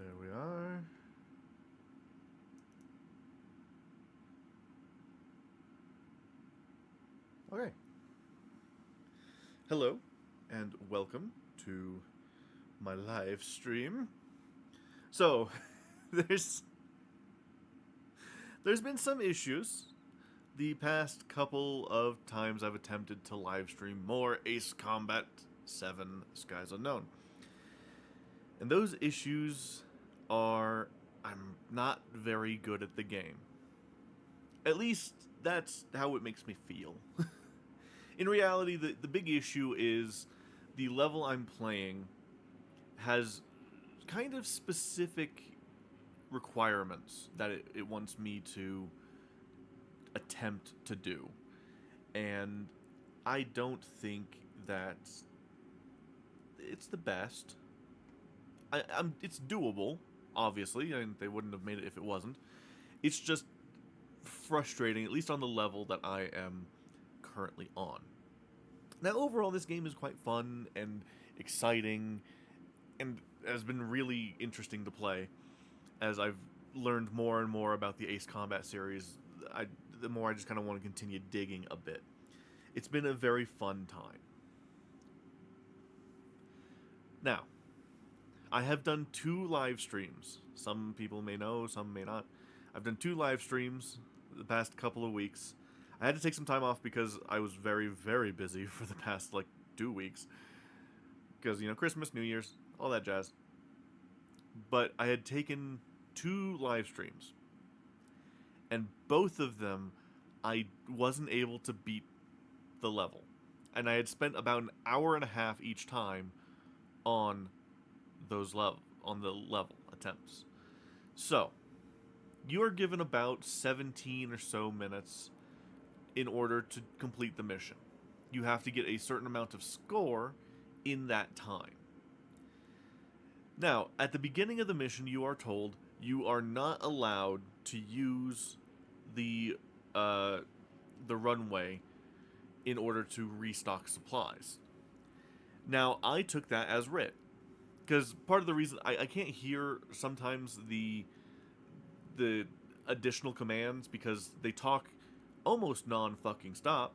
There we are. Okay. Hello, and welcome to my live stream. So, there's there's been some issues the past couple of times I've attempted to live stream more Ace Combat 7 Skies Unknown. And those issues are I'm not very good at the game. At least that's how it makes me feel. In reality, the big issue is the level I'm playing has kind of specific requirements that it wants me to attempt to do. And I don't think that it's the best. It's doable, obviously. I mean, they wouldn't have made it if it wasn't. It's just frustrating, at least on the level that I am currently on. Now, overall, this game is quite fun and exciting and has been really interesting to play as I've learned more and more about the Ace Combat series. The more I just kind of want to continue digging a bit. It's been a very fun time. Now, I have done 2 live streams. Some people may know, some may not. I've done 2 live streams the past couple of weeks. I had to take some time off because I was very, very busy for the past, 2 weeks. Because, Christmas, New Year's, all that jazz. But I had taken 2 live streams. And both of them, I wasn't able to beat the level. And I had spent about an hour and a half each time on the level attempts. So, you are given about 17 or so minutes in order to complete the mission. You have to get a certain amount of score in that time. Now, at the beginning of the mission, you are told you are not allowed to use the runway in order to restock supplies. Now, I took that as writ. Because part of the reason I can't hear sometimes the additional commands because they talk almost non-fucking stop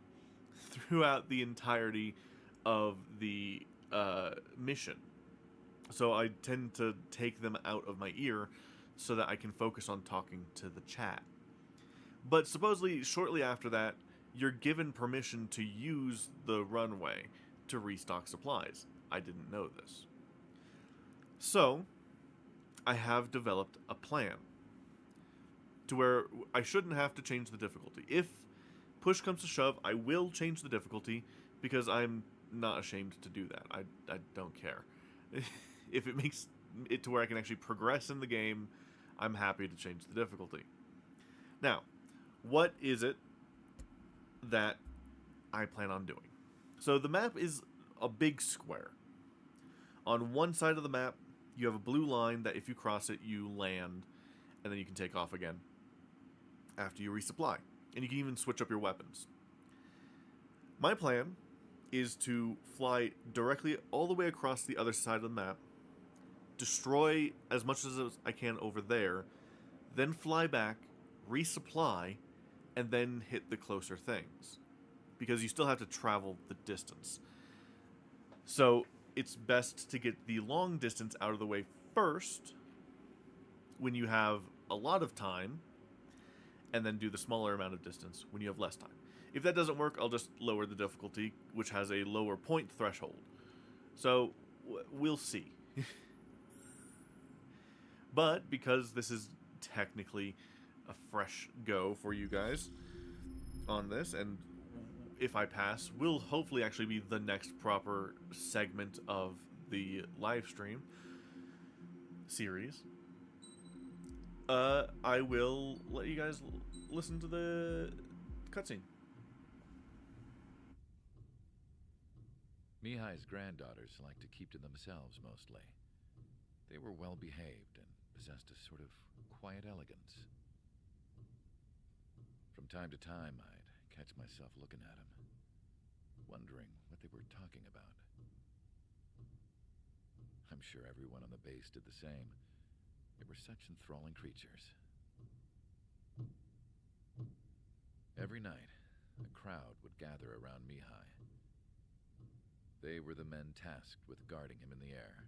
throughout the entirety of the mission. So I tend to take them out of my ear so that I can focus on talking to the chat. But supposedly, shortly after that, you're given permission to use the runway to restock supplies. I didn't know this. So, I have developed a plan to where I shouldn't have to change the difficulty. If push comes to shove, I will change the difficulty because I'm not ashamed to do that. I don't care. If it makes it to where I can actually progress in the game, I'm happy to change the difficulty. Now, what is it that I plan on doing? So the map is a big square. On one side of the map, you have a blue line that if you cross it, you land, and then you can take off again after you resupply. And you can even switch up your weapons. My plan is to fly directly all the way across the other side of the map, destroy as much as I can over there, then fly back, resupply, and then hit the closer things. Because you still have to travel the distance. So it's best to get the long distance out of the way first when you have a lot of time, and then do the smaller amount of distance when you have less time. If that doesn't work, I'll just lower the difficulty, which has a lower point threshold. So, we'll see. But, because this is technically a fresh go for you guys on this, and if I pass, will hopefully actually be the next proper segment of the live stream series. I will let you guys listen to the cutscene. Mihai's granddaughters like to keep to themselves mostly. They were well behaved and possessed a sort of quiet elegance. From time to time, I'd catch myself looking at them, wondering what they were talking about. I'm sure everyone on the base did the same. They were such enthralling creatures. Every night, a crowd would gather around Mihai. They were the men tasked with guarding him in the air.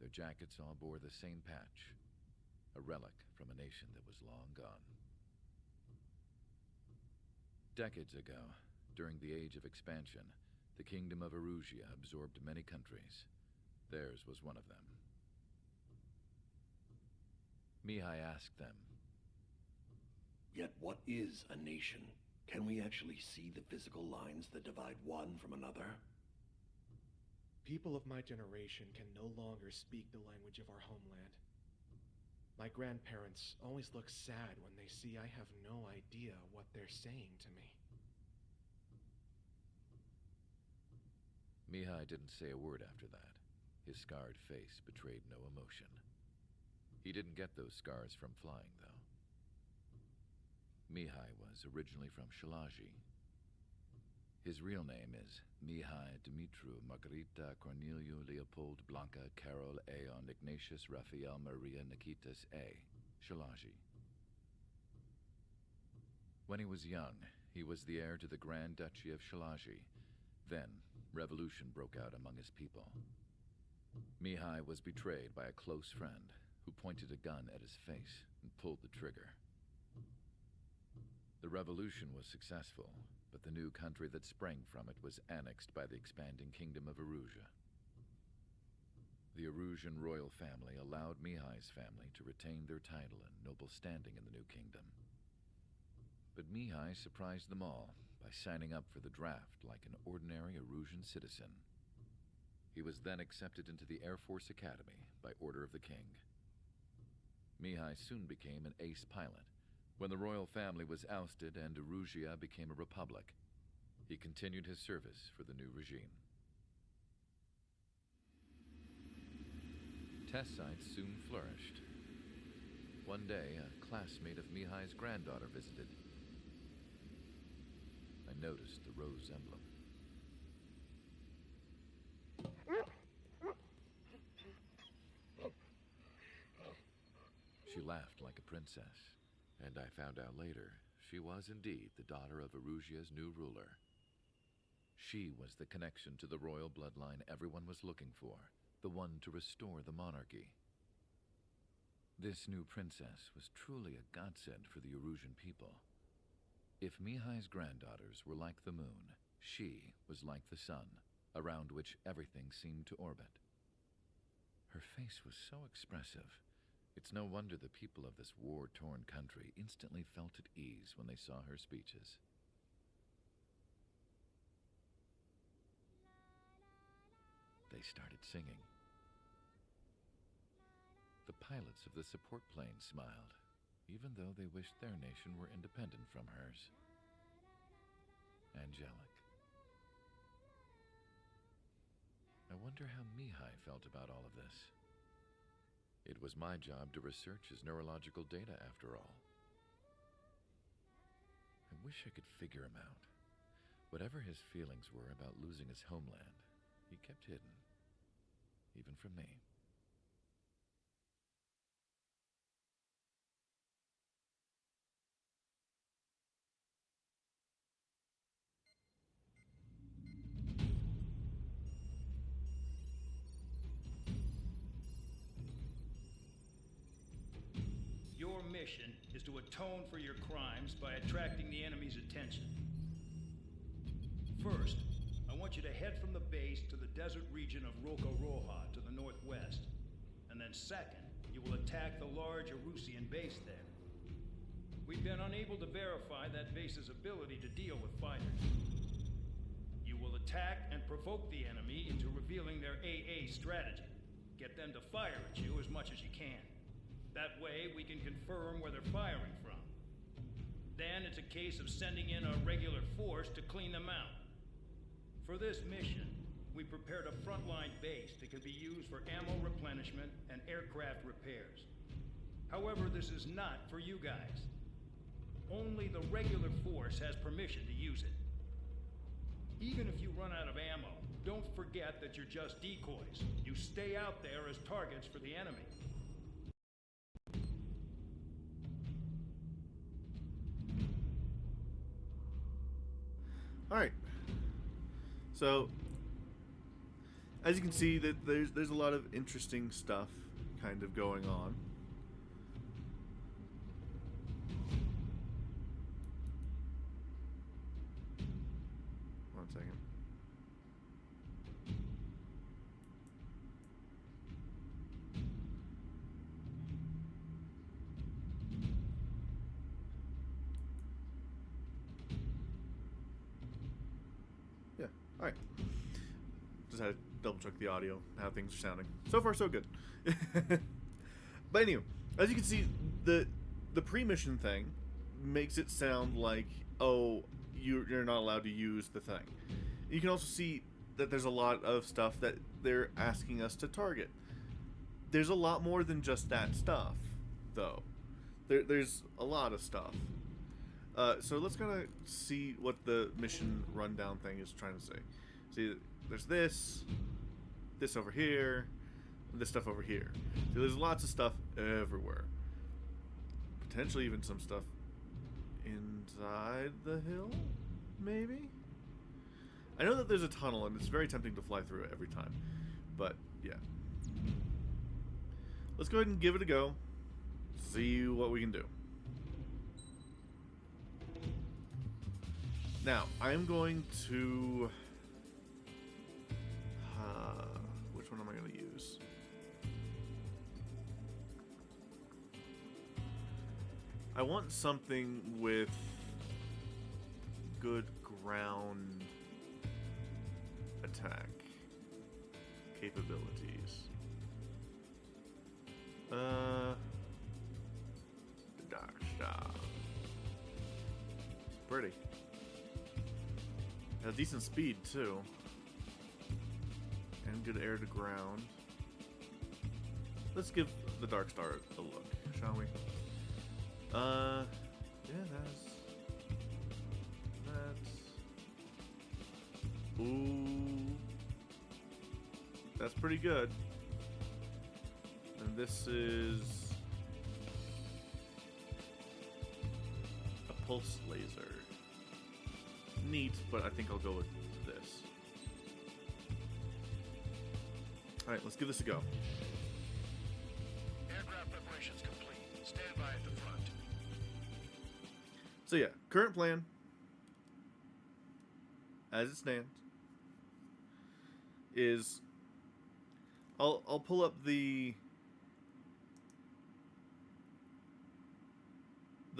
Their jackets all bore the same patch, a relic from a nation that was long gone. Decades ago, during the Age of Expansion, the Kingdom of Erusia absorbed many countries. Theirs was one of them. Mihai asked them, "Yet what is a nation? Can we actually see the physical lines that divide one from another?" People of my generation can no longer speak the language of our homeland. My grandparents always look sad when they see I have no idea what they're saying to me. Mihai didn't say a word after that. His scarred face betrayed no emotion. He didn't get those scars from flying, though. Mihai was originally from Shalaji. His real name is Mihai Dumitru Margarita Corneliu Leopold Blanca Carol Aeon Ignatius Raphael Maria Nikitas A. Shalaji. When he was young, he was the heir to the Grand Duchy of Shalaji. Then, revolution broke out among his people. Mihai was betrayed by a close friend who pointed a gun at his face and pulled the trigger. The revolution was successful, but the new country that sprang from it was annexed by the expanding Kingdom of Erusia. The Erusian royal family allowed Mihai's family to retain their title and noble standing in the new kingdom. But Mihai surprised them all by signing up for the draft like an ordinary Erusian citizen. He was then accepted into the Air Force Academy by order of the king. Mihai soon became an ace pilot. When the royal family was ousted and Erusia became a republic, he continued his service for the new regime. Test sites soon flourished. One day, a classmate of Mihai's granddaughter visited. I noticed the rose emblem. She laughed like a princess, and I found out later she was indeed the daughter of Erusia's new ruler. She was the connection to the royal bloodline everyone was looking for, the one to restore the monarchy. This new princess was truly a godsend for the Erusian people. If Mihai's granddaughters were like the moon, she was like the sun, around which everything seemed to orbit. Her face was so expressive. It's no wonder the people of this war-torn country instantly felt at ease when they saw her speeches. They started singing. The pilots of the support plane smiled, even though they wished their nation were independent from hers. Angelic. I wonder how Mihai felt about all of this. It was my job to research his neurological data, after all. I wish I could figure him out. Whatever his feelings were about losing his homeland, he kept hidden, even from me. Your mission is to atone for your crimes by attracting the enemy's attention. First, I want you to head from the base to the desert region of Roca-Roja to the northwest. And then second, you will attack the large Erusian base there. We've been unable to verify that base's ability to deal with fighters. You will attack and provoke the enemy into revealing their AA strategy. Get them to fire at you as much as you can. That way, we can confirm where they're firing from. Then it's a case of sending in a regular force to clean them out. For this mission, we prepared a frontline base that can be used for ammo replenishment and aircraft repairs. However, this is not for you guys. Only the regular force has permission to use it. Even if you run out of ammo, Don't forget that you're just decoys. You stay out there as targets for the enemy. All right. So, as you can see, that there's a lot of interesting stuff kind of going on. One second. Yeah. All right. Just had to double check the audio, how things are sounding. So far, so good. But anyway, as you can see, the pre-mission thing makes it sound like, oh, you're not allowed to use the thing. You can also see that there's a lot of stuff that they're asking us to target. There's a lot more than just that stuff, though. There's a lot of stuff. So let's kind of see what the mission rundown thing is trying to say. See, there's this over here, and this stuff over here. So there's lots of stuff everywhere. Potentially even some stuff inside the hill, maybe? I know that there's a tunnel, and it's very tempting to fly through it every time. But, yeah. Let's go ahead and give it a go. See what we can do. Now, I'm going to... which one am I going to use? I want something with good ground attack capabilities. Dark Star. It's pretty. Has decent speed too. And good air to ground. Let's give the Dark Star a look, shall we? Yeah, that's... Ooh. That's pretty good. And this is... a pulse laser. Neat, but I think I'll go with this. Alright, let's give this a go. Aircraft preparations complete. Stand by at the front. So yeah, current plan, as it stands, is I'll pull up the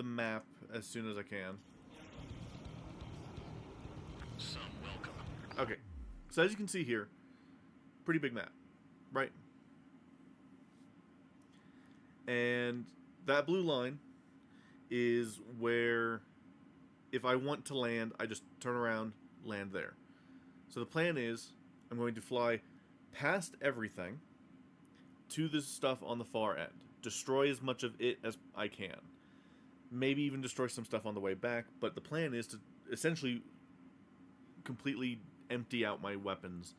map as soon as I can. Some welcome. Okay, so as you can see here, pretty big map, right? And that blue line is where, if I want to land, I just turn around, land there. So the plan is, I'm going to fly past everything to this stuff on the far end. Destroy as much of it as I can. Maybe even destroy some stuff on the way back, but the plan is to essentially completely empty out my weapons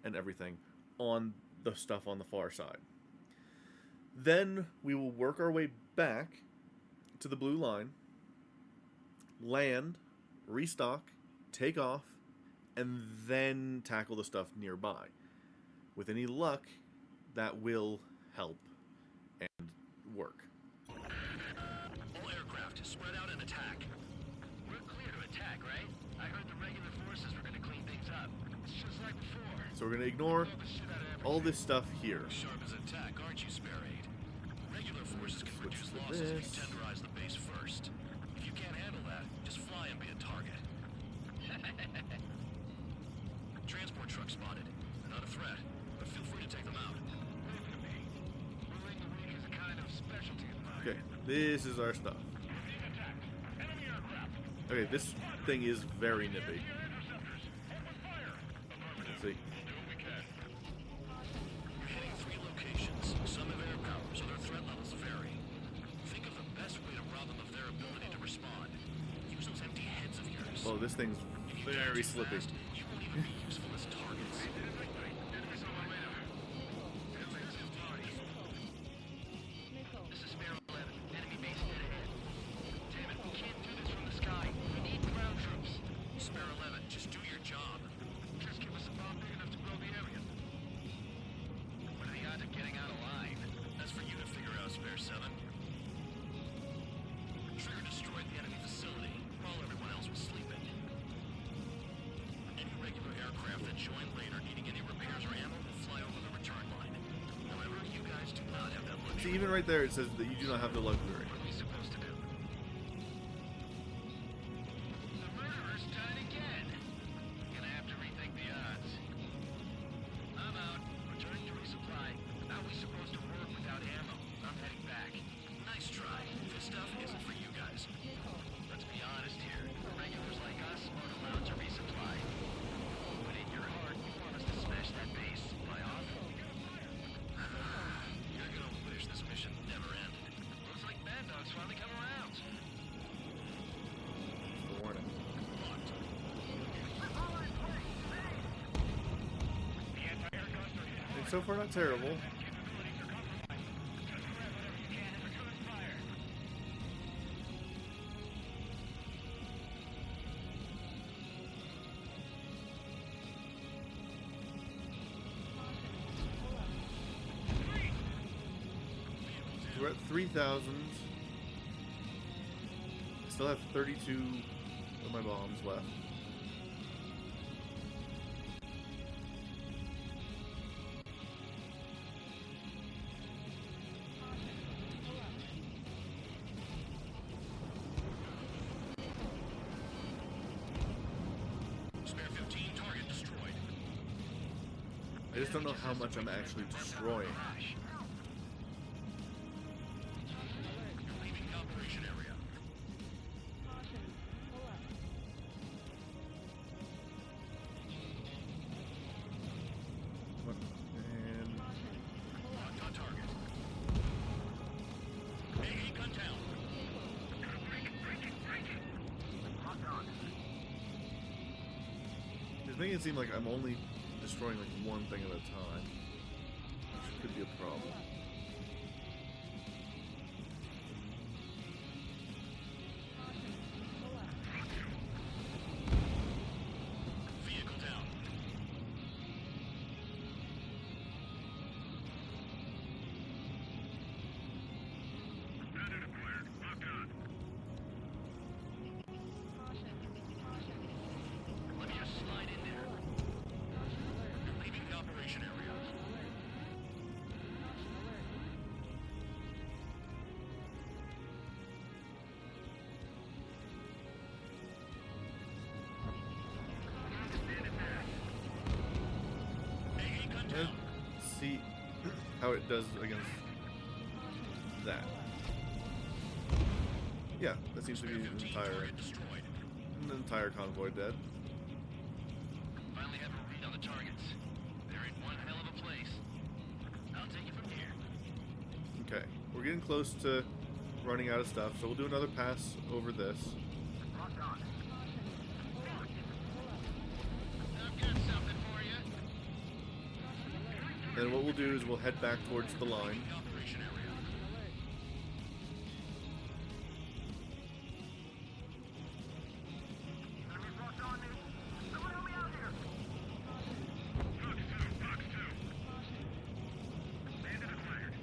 and everything on the stuff on the far side. Then we will work our way back to the blue line, land, restock, take off, and then tackle the stuff nearby. With any luck, that will help and work. All aircraft, spread out and attack. We're clear to attack, right? I heard the regular forces were going to clean things up. It's just like before. So we're going to ignore all this stuff here. Sharp as a tack, aren't you, Spare Aid? Regular forces can reduce losses if you tenderize the base first. If you can't handle that, just fly and be a target. Transport truck spotted. They're not a threat, but feel free to take them out. Moving the weak is a kind of specialty of mine. Okay, this is our stuff. Okay, this thing is very nippy. Let's see. We're hitting 3 locations. Some have air power, so their threat levels vary. Think of the best way to rob them of their ability to respond. Use those empty heads of yours. Oh, this thing's very slippy. Fast, you won't even be useful as targets. See, even right there, it says that you do not have the luxury. What are we supposed to do? The murderer's done it again. Gonna have to rethink the odds. I'm out. Returning to resupply. How are we supposed to work without ammo? I'm heading back. Nice try. This stuff isn't for you guys. Let's be honest here. Regulars like us aren't allowed to resupply. But in your heart, you want us to smash that base. Supply off? You're gonna wish this mission never ended. Looks like Bad Dog's finally come around. The warning. Locked. And so far, not terrible. We're at 3,000. I still have 32 of my bombs left. Spare 15, target destroyed. I just don't know how much I'm actually destroying. Leaving the operation area. And Locked on target. AA gun down. Locked on. it's making it seem like I'm only destroying like one thing at a time, which could be a problem. Vehicle down. Predator acquired. Locked on. Let me just slide in there. Leaving the operation area. AA gun down. Let's see how it does against that. Yeah, that seems to be Spare an 15, entire target destroyed. convoy dead. Finally have a read on the targets. They're in one hell of a place. I'll take it from here. Okay, we're getting close to running out of stuff, so we'll do another pass over this. Locked on. I've got something for you. And what we'll do is we'll head back towards the line. The operation area. Enemies locked on me. Someone help me out here. Box two. Bandit acquired.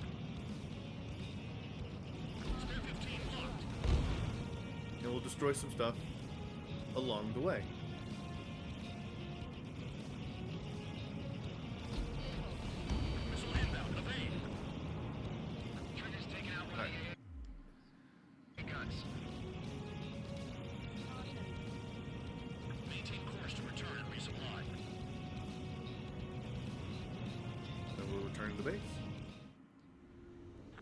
Spare 15 locked. And we'll destroy some stuff along the way. Missile inbound. Evade. Trigger's taking out one of Alright. the guns. Maintain course to return and resupply. Then we'll return to the base.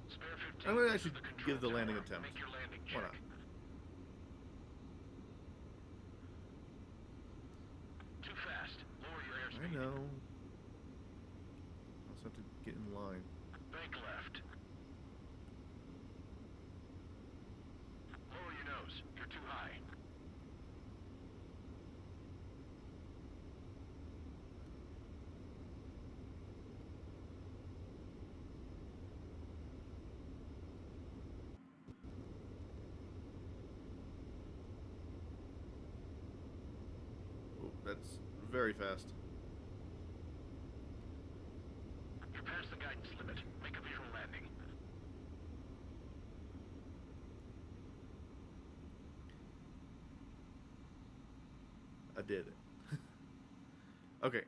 Spare 15. I'm going to actually to the give the control landing tower. attempt. Make your landing Why check. not? Too fast. Lower your I airspeed. know. I also have to get in line. Bank left. Lower your nose. You're too high. Oh, that's very fast. You're past the guidance limit. Make a visual landing. I did it. Okay.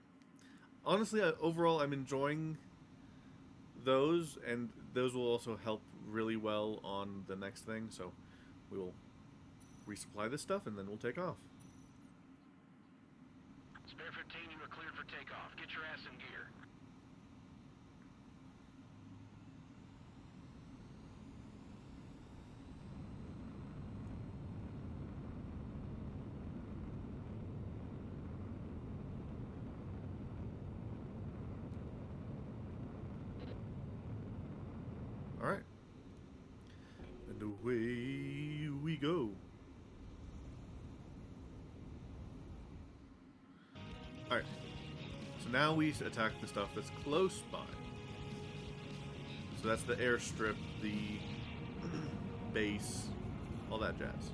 Honestly, overall, I'm enjoying those, and those will also help really well on the next thing. So we will resupply this stuff, and then we'll take off. Spare 15, you are cleared for takeoff. Get your ass in gear. All right, and away we go. All right, so now we attack the stuff that's close by. So that's the airstrip, the base, all that jazz.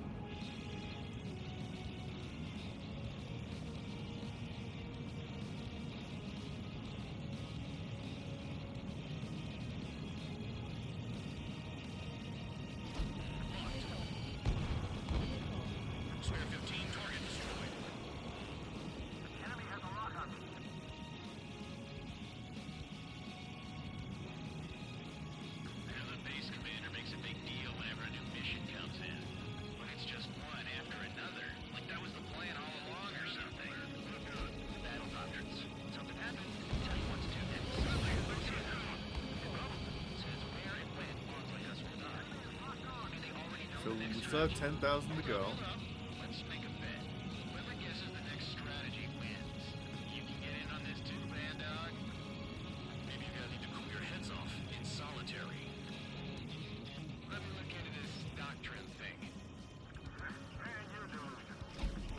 Spare 15, target destroyed. Enemy has a lock on me. The base commander makes a big deal whenever a new mission comes in. But it's just one after another. Like that was the plan all along or something. Battle doctrines. Something happened. Tell you what to do next. Says where and when bonds like us will die. Do they already know So the we next still have strategy? 10,000 to go. Let's make a bet. Whoever guesses the next strategy wins. You can get in on this too, Band Dog. Maybe you guys need to cool your heads off in solitary. Let me look into this doctrine thing.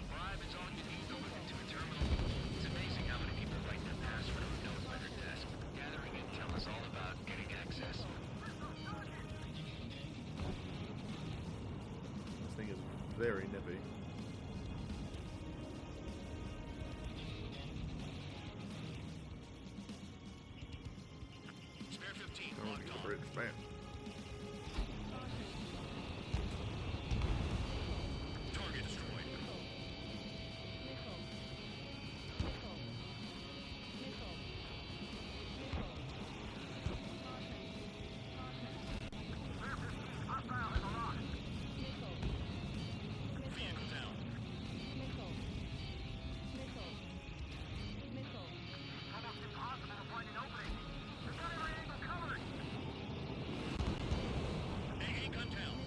Bribe is all you need to look into a terminal. It's amazing how many people write their password on notes by their desk. Gathering intel is all about getting access. This thing is very nippy. Spare 15, Oh, locked he's a on. British man. Target destroyed. Vehicle down. Almost impossible to find an opening. We've got every angle covered. AA gun down.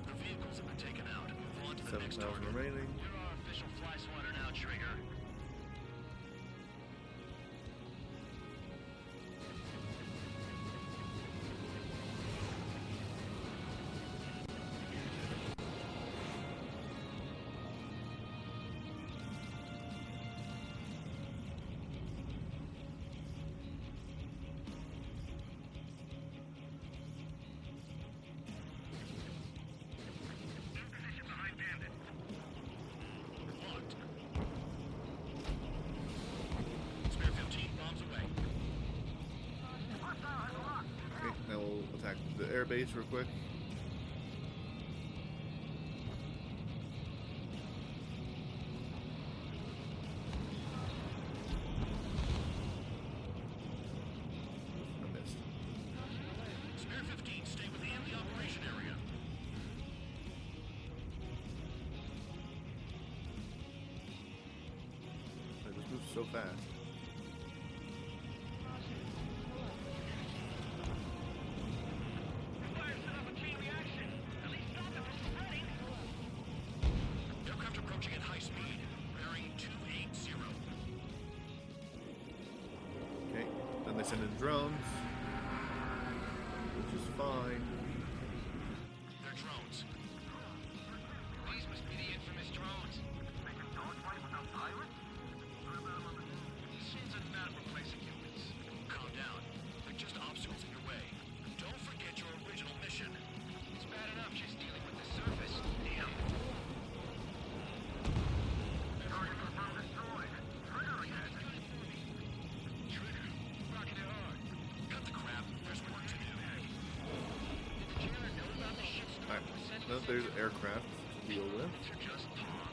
The vehicles have been taken out. Move on to the next 7,000 target. remaining. You're our official fly swatter now, Trigger. In position behind Bandit. Locked. Spare 15, bombs away. Okay, now we'll attack the air base real quick. I missed. Spare 15, stay within the operation area. I just moved so fast. Fire set up a chain reaction. At least stop it from spreading. Aircraft approaching at high speed. Bearing 280. Okay, then they send in drones, which is fine. They're drones. These must be the infamous drones. They can dogfight without pilots? Machines are not replacing humans. Calm down. They're just obstacles in your way. Don't forget your original mission. It's bad enough just dealing with the surface. Damn. Target confirmed destroyed. Trigger again. Trigger. Rocking it hard. Cut the crap. There's work to do. Did the jailer know about the ship's Alright, now there's aircraft to deal with. These are just pawns.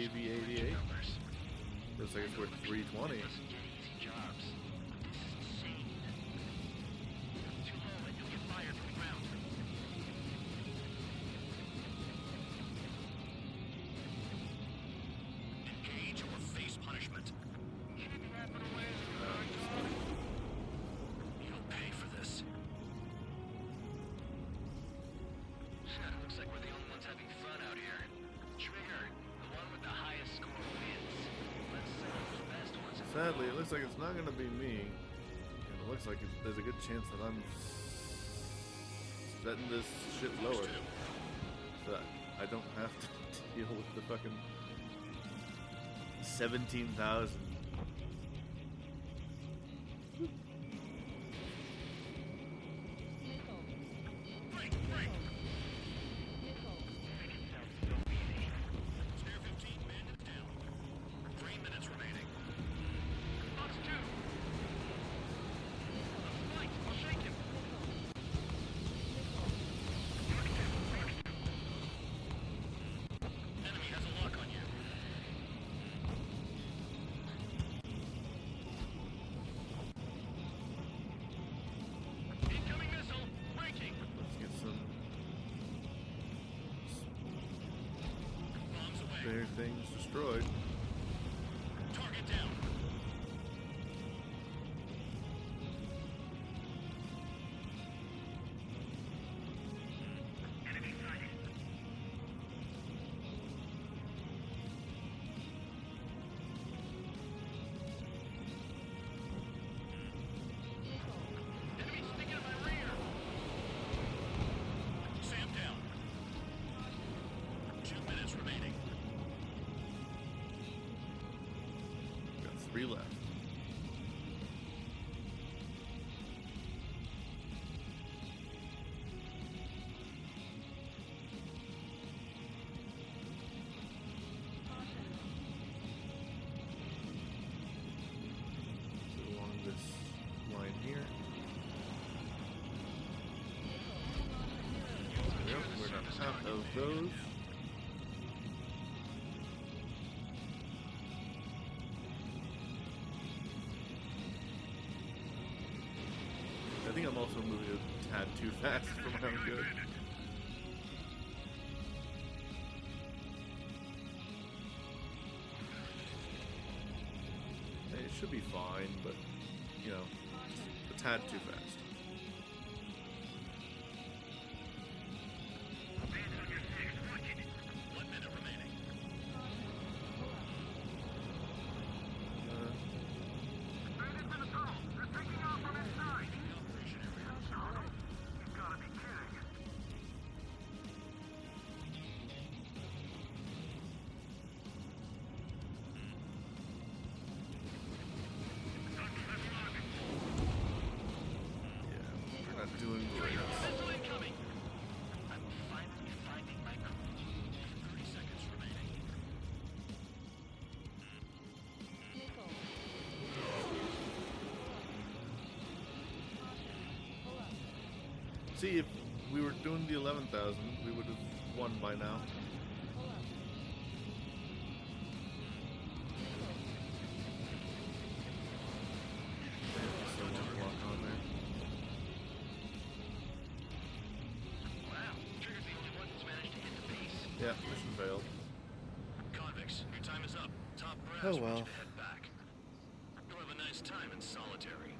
KV-88. Looks like it's worth 320. Doesn't get easy jobs. This is insane. Too low and you'll get fired from the ground. Engage or face punishment. Keep rapping away. You'll pay for this. Looks like we're the only ones having fun out here. Trigger, the one with the highest score wins. Let's see who's the best ones. Sadly, it looks like it's not going to be me. And it looks like there's a good chance that I'm setting this shit lower. So that I don't have to deal with the fucking 17,000. Spare 15, bandits down. 3 minutes remaining. Box 2. Fight, I'll shake him. Enemy has a lock on you. Incoming missile, breaking. Let's get some Bombs away. spare things destroyed. Target down. Enemy sighted. Enemy sticking in my rear. Sam down. 2 minutes remaining. Got 3 left. So along this line here. Yep, we're not out of those. I think I'm also moving a tad too fast for my own good. It should be fine, but, you know, a tad too fast. Advance on your 6, watch it. 1 minute remaining. Bandits in the tunnel. They're taking off on this side. Operation area. You've got to be kidding. Yeah, we're not doing great. Missile incoming. I'm finally finding my crew. 30 seconds remaining. See, if we were doing the 11,000, we would have won by now. Still one block on there. Wow, Trigger's the only one who's managed to hit the base. Yeah, mission failed. Convicts, your time is up. Top brass Oh, wants well. you to head back. You'll have a nice time in solitary.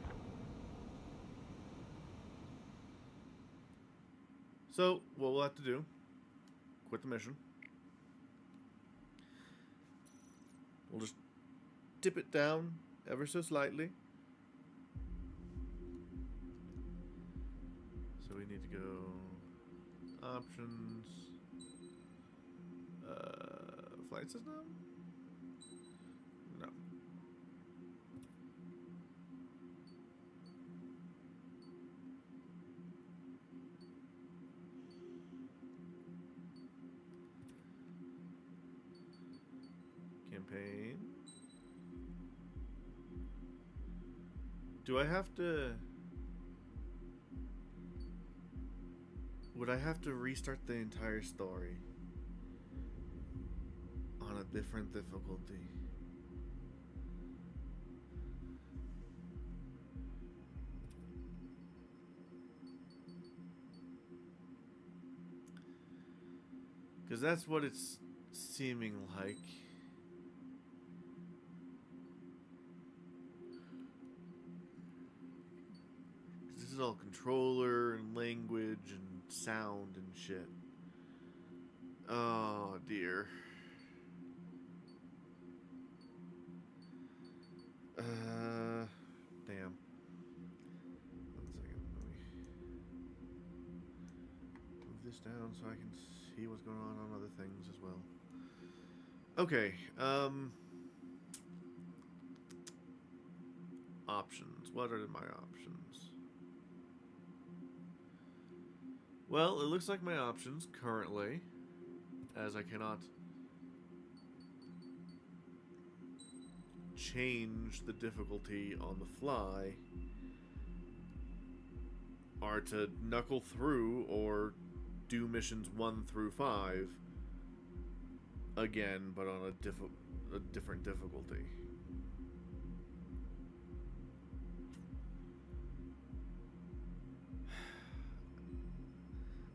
So, what we'll have to do, quit the mission. We'll just dip it down ever so slightly. So we need to go options, flight system? No. Campaign. Do I have to... Would I have to restart the entire story on a Different difficulty. Because that's what it's seeming like. This is all controller and language and sound and shit. Oh dear. Damn. 1 second. Let me move this down so I can see what's going on other things as well. Okay. Options. What are my options? Well, it looks like my options currently, as I cannot change the difficulty on the fly, are to knuckle through or do missions 1 through 5 again, but on a different difficulty.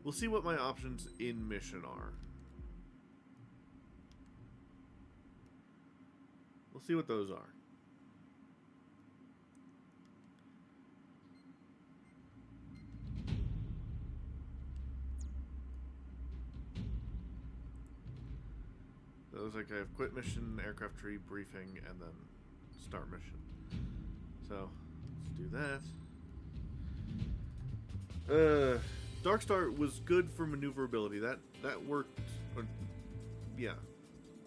We'll see what my options in mission are. We'll see what those are. So it looks like I have quit mission, aircraft tree, briefing, and then start mission. So let's do that. Dark Star was good for maneuverability. That worked. Yeah,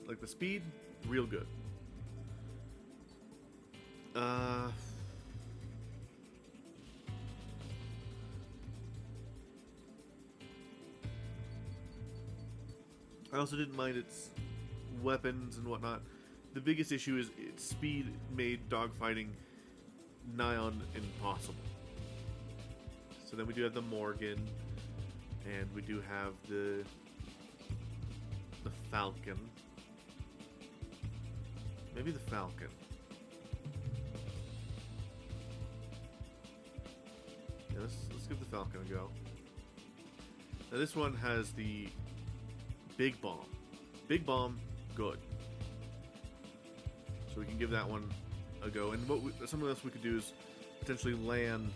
like the speed, real good. I also didn't mind its weapons and whatnot. The biggest issue is its speed made dogfighting nigh on impossible. So then we do have the Morgan, and we do have the Falcon. Maybe the Falcon. Yeah, let's give the Falcon a go. Now this one has the Big Bomb. Big Bomb, good. So we can give that one a go. And something else we could do is potentially land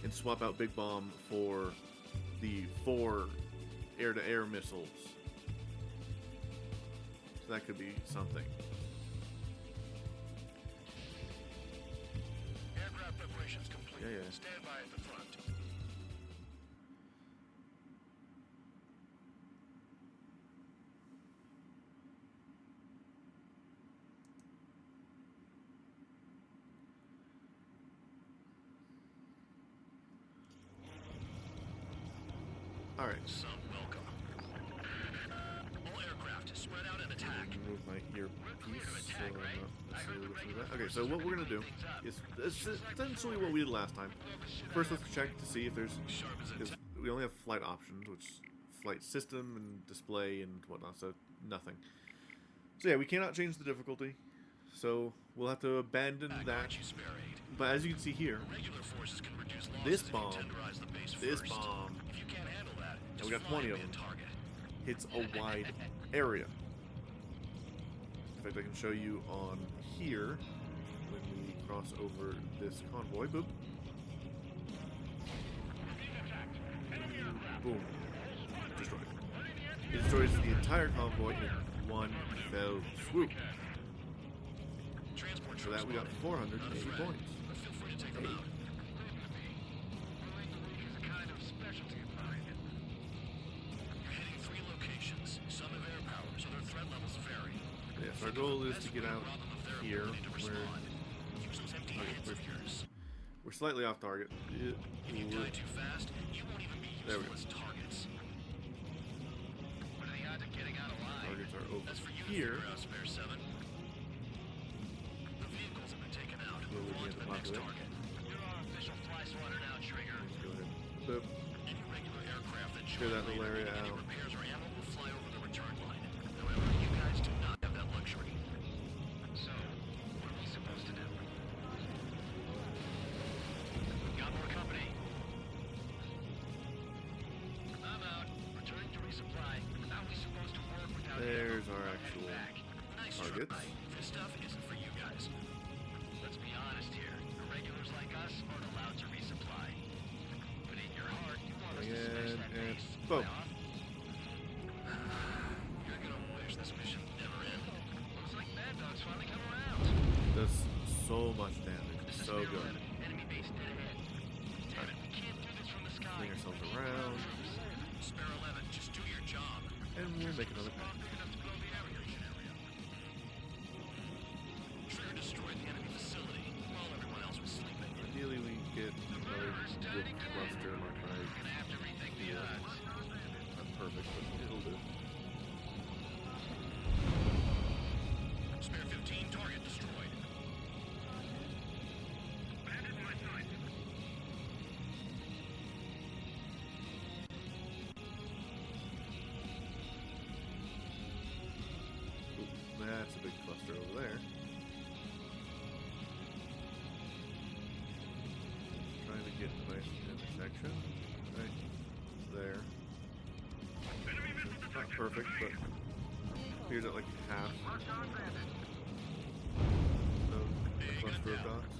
and swap out Big Bomb for the 4 air-to-air missiles. So that could be something. Aircraft preparations complete. Yeah. Stand by at the front. Alright. Some welcome. All aircraft spread out and attack. Move my earpiece. We're clear to attack, right? I heard the regular Okay, so what we're gonna do is essentially what we did last time. First, let's check to see if there's. We only have flight options, which flight system and display and whatnot. So nothing. So yeah, we cannot change the difficulty. So we'll have to abandon that. But as you can see here, this bomb, If you can't handle that, and we got 20 of them, hits a wide area. In fact, I can show you on here when we cross over this convoy. Boop. Boom. Destroyed. It destroys the entire convoy in one fell swoop. For that, we got 480 points. Feel free to take them out. You're hitting 3 locations. Some have air power, so their threat levels vary. Yes, our goal is to get out here where we're slightly off target. If you die too fast, you won't even be There we useful go. as targets. What are the odds of getting out alive? Targets are over That's for you to here. figure out, Spare 7. The vehicles have been taken out. Where we On get to the the next populate. target. You're our official fly swatter now, Trigger. Let's go ahead. Boop. Any regular aircraft that Clear that little area any out. repairs or ammo will fly over the return line. However, you guys do not have that luxury. There's our actual targets. This stuff isn't for you guys. Let's be honest here. Irregulars like us aren't allowed to resupply. But in your heart, you want us to smash that base. Boom. You're gonna wish this mission never ended. Looks like Bad Dog's finally come around. Does so much damage. This is So Sparrow good. 11, enemy base dead ahead. Damn it, we can't do this from the sky. Swing ourselves around. Sparrow 11, just do your job. And we'll make another pass. Big enough to blow the area. Trigger destroyed the enemy facility while everyone else was sleeping. Ideally, we get another good cluster mark right. Gonna have to rethink the odds. Not perfect, but it'll do. Spare 15, target destroyed. Bandit in my sight. Ooh, that's a big cluster over there. Trying to get a nice intersection. Right there. Not perfect, but here's at like half of the cluster of dots.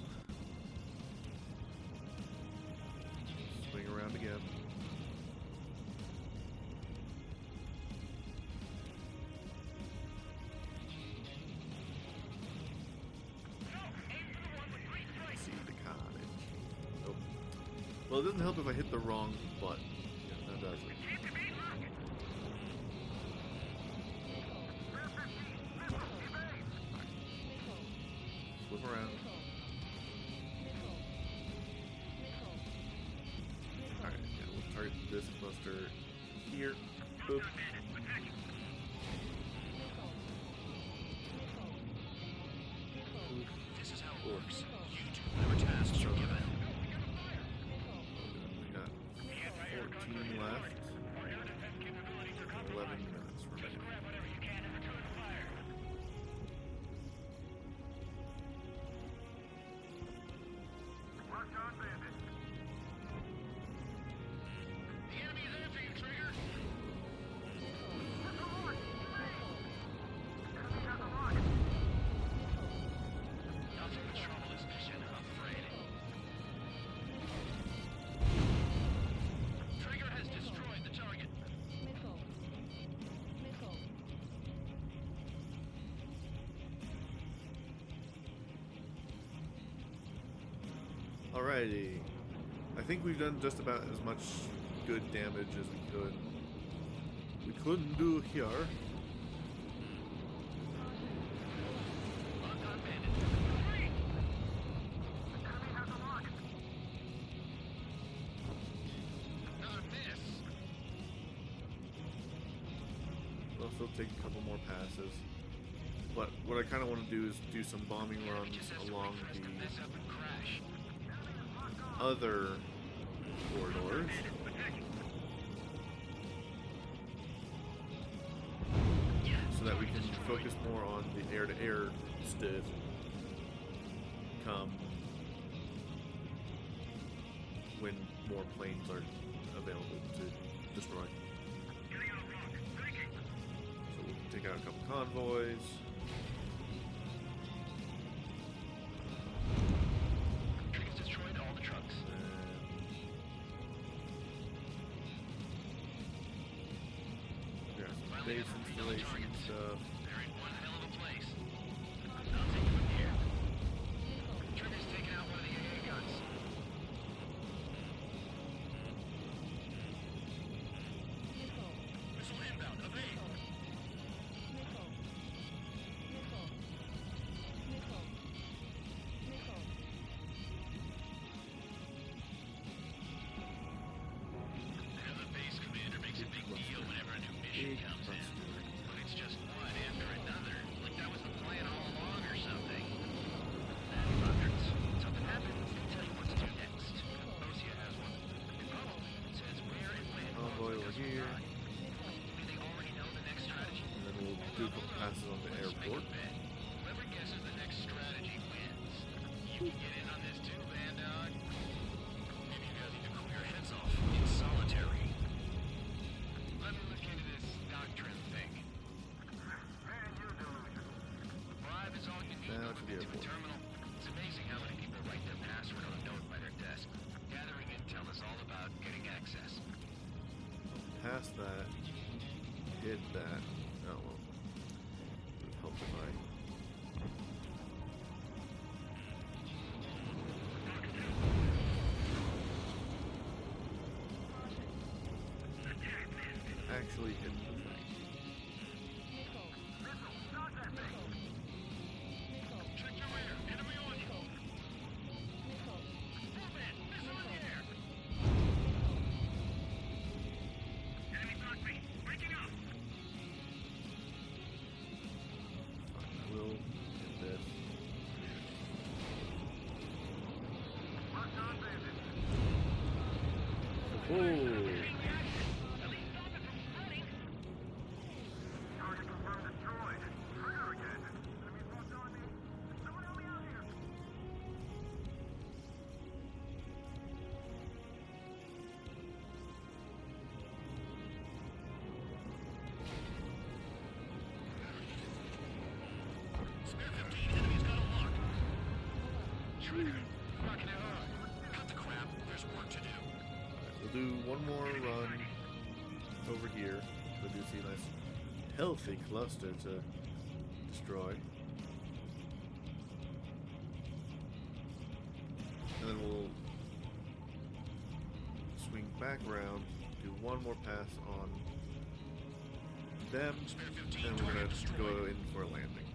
Swing around again. See the cottage. Oh. Well, it doesn't help if I hit the wrong button. Yeah, that doesn't. Flip around. Alright, yeah, we'll target this cluster here. Boop. This is how it works. You do whatever tasks you're given. We got 14 left. 11 minutes remaining. The enemy is after you, Trigger. Nothing but trouble is mission, I'm afraid. Trigger has destroyed the target. Alrighty. I think we've done just about as much good damage as we could. We couldn't do here. Another miss. We'll also take a couple more passes. But what I kind of want to do is do some bombing runs along This up and crash. the other corridors. So that we can focus more on the air-to-air stuff come when more planes are available to destroy. So we'll take out a couple convoys. Trigger's destroyed all the trucks. And some base installation stuff. They're in one hell of a place. I'll take it from here. Trigger's taking out one of the AA guns. Missile inbound. Evade. The base commander makes a big deal whenever a new mission Big comes in. cluster. But it's just one after another. Like that was the plan all along or something. Then buckets. Something happens, they tell you what to do next. Osia has one. Probably says where and when. Convoy over here. Maybe they already know the next strategy. And then we'll do a couple passes on the Let's make airport. a bet. Whoever guesses the next strategy wins. You can get in on this too, Van Dog. Maybe you guys need to cool your heads off. It's solitary. Let me look into this doctrine thing. past that, hit that. Oh well. It would help if I. Actually hit the thing. Check your rear. Enemy on you. Move in. Missile in the air. Enemy cockpit. Breaking up. Fine, I will hit this. Oh! Spare 15. Enemy's got a lock. Trigger. Rocking it hard. Cut the crap. There's work to do. We'll do one more run over here. We do see a nice healthy cluster to destroy. And then we'll swing back around, do one more pass on them, Spare 15. and we're Target gonna destroyed. go in for a landing.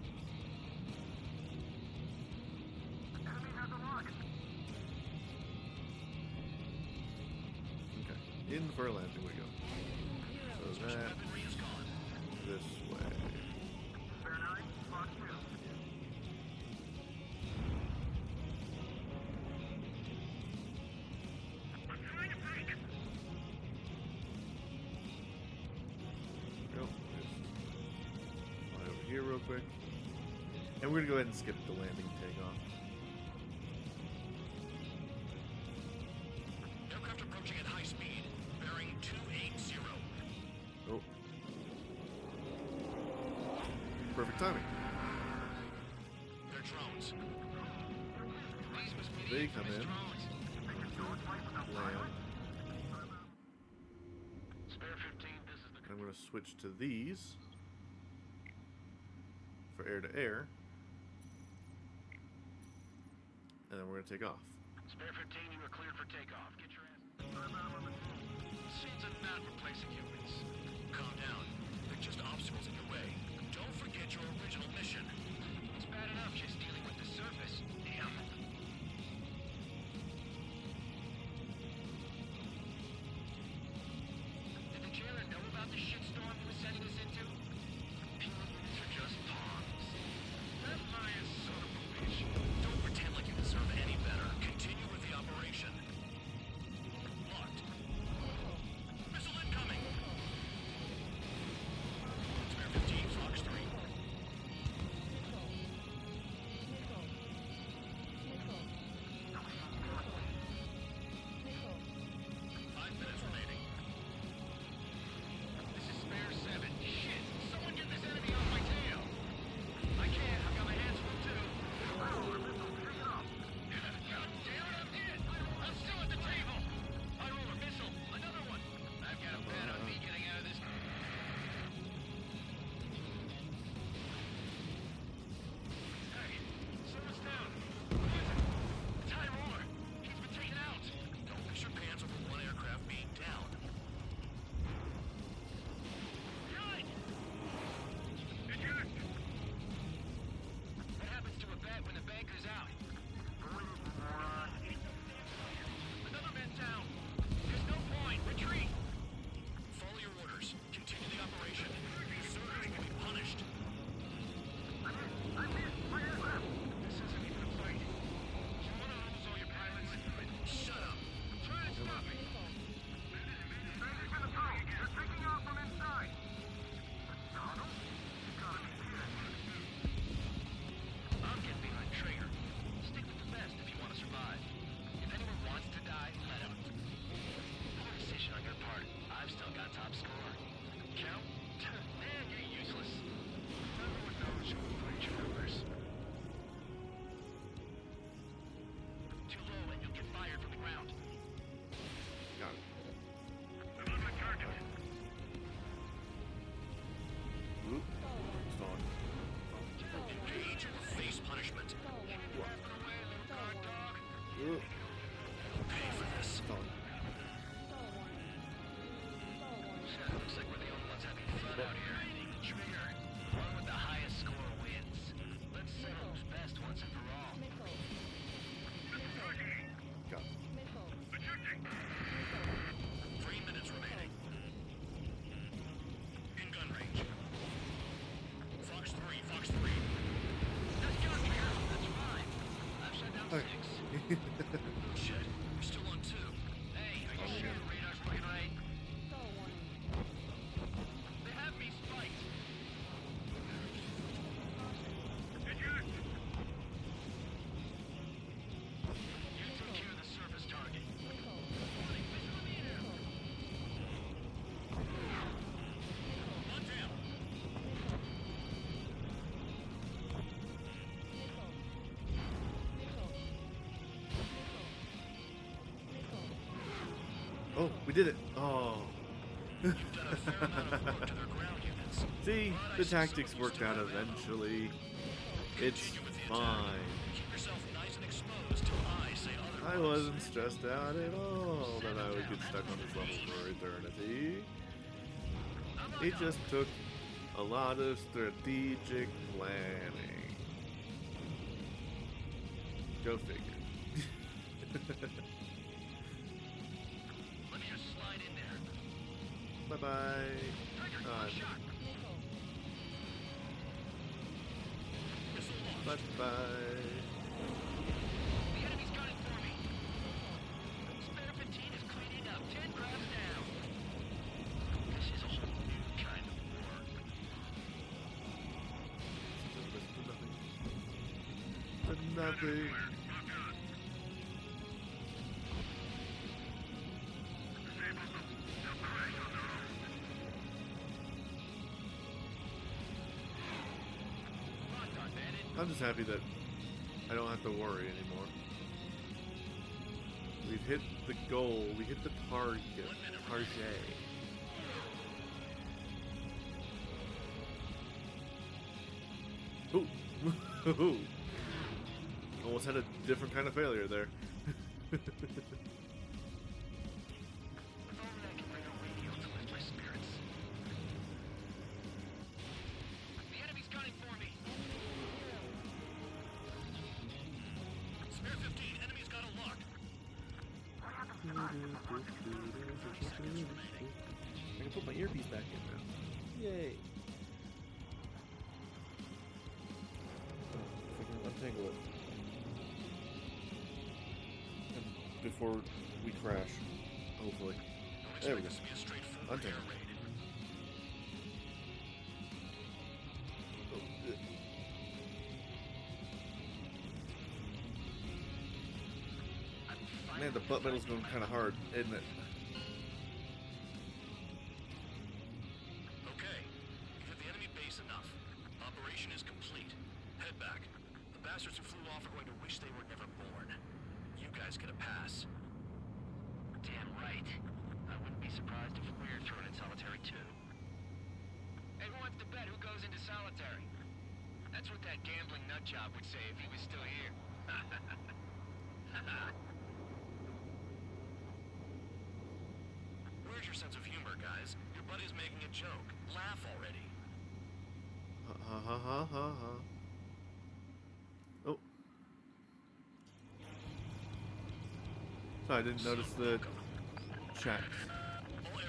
Okay, in for a landing we go. So that Weaponry is gone. this way. Go. Fly over here real quick. And we're gonna go ahead and skip the landing takeoff. Aircraft approaching at high speed. Bearing 280. Oh. Perfect timing. They're drones. These must be They the come infamous in. drones. Land. Spare 15. This is the I'm gonna switch to these for air to air. And then we're gonna take off. Spare 15, you are cleared for takeoff. Get your ass. Machines are not replacing humans. Calm down. They're just obstacles in your way. Don't forget your original mission. It's bad enough just dealing with the surface. Damn. Did the jailer know about the shitstorm he was sending us into? These are just pawns. That Maya son of a bitch. Don't pretend like you deserve any better. Continue with the operation. Locked. Missile incoming. out here. Trigger, one with the highest score wins. Let's settle who's best once and for all. Got it. 3 minutes remaining. In gun range. Fox 3, Fox 3. That's gun here. That's fine. I've shut down Okay. 6. Shit, we're still on 2. Hey, are you sure your radar's working right? They have me spiked. You took care of the surface target. One down. Oh, we did it. Oh. You've done a fair amount of work to their ground units. See, But I the see tactics some worked out used to eventually. It's Continue with the attack. fine. Keep yourself nice and exposed till I say otherwise. I wasn't stressed out at all that I would get stuck on this level for eternity. It just took a lot of strategic planning. Go figure. Let me just slide in there. Bye bye. Trigger, shot. Missile launched. Bye bye. The enemy's gunning for me. Spare 15 is cleaning up. 10 grabs down. This is a whole new kind of war. Nothing. I'm just happy that I don't have to worry anymore. We've hit the goal. We hit the target. Target. Ooh. Ooh. Almost had a different kind of failure there. If only I could bring a radio to lift my spirits. The enemy's gunning for me. Spare 15, enemy's got a lock. 30 seconds remaining. I can put my earpiece back in now. Yay. If I can untangle it. And before we crash, hopefully. Don't There we expect go. this to be a straightforward Untangle. air raid. Man, the butt metal's going kind of hard, isn't it? Okay, you've hit the enemy base enough. Operation is complete. Head back. The bastards who flew off are going to wish they were never born. You guys get a pass. Damn right. I wouldn't be surprised if we're thrown in solitary too. Hey, who wants to bet who goes into solitary? That's what that gambling nutjob would say if he was still here. Where's your sense of humor, guys? Your buddy's making a joke. Laugh already. Ha ha ha ha ha. Oh. Sorry, I didn't notice the chat.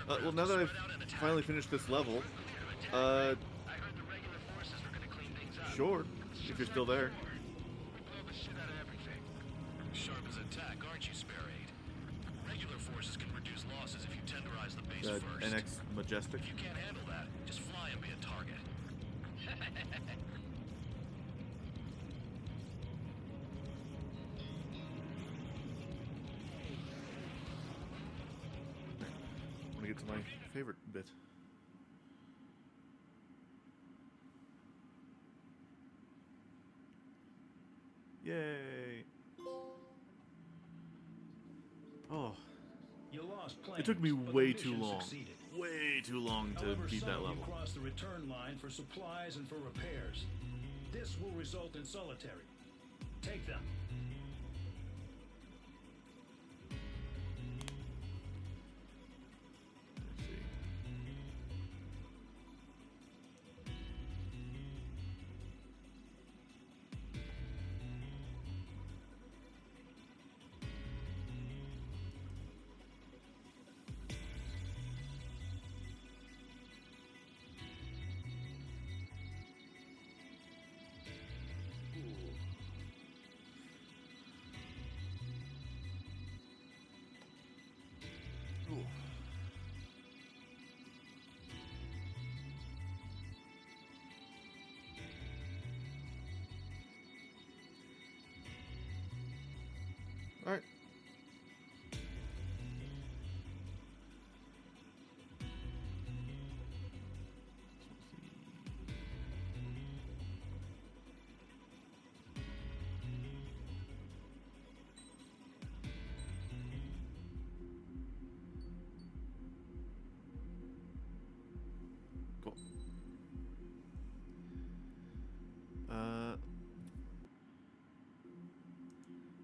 Well, now that I've finally finished this level, I heard the regular forces were gonna clean things up. sure, if you're still there. We blow the shit out of everything. Sharp as a tack, aren't you, Spare 8? Regular forces can reduce losses if you tenderize the base The first. NX Majestic. If you can't handle that, just fly and be a target. I want to get to my favorite bit. Yay! Oh, You lost it took me planes, but the way too mission long. succeeded. Way too long to However, beat some that of level. you crossed the return line for supplies and for repairs. This will result in solitary. Take them. Let's see.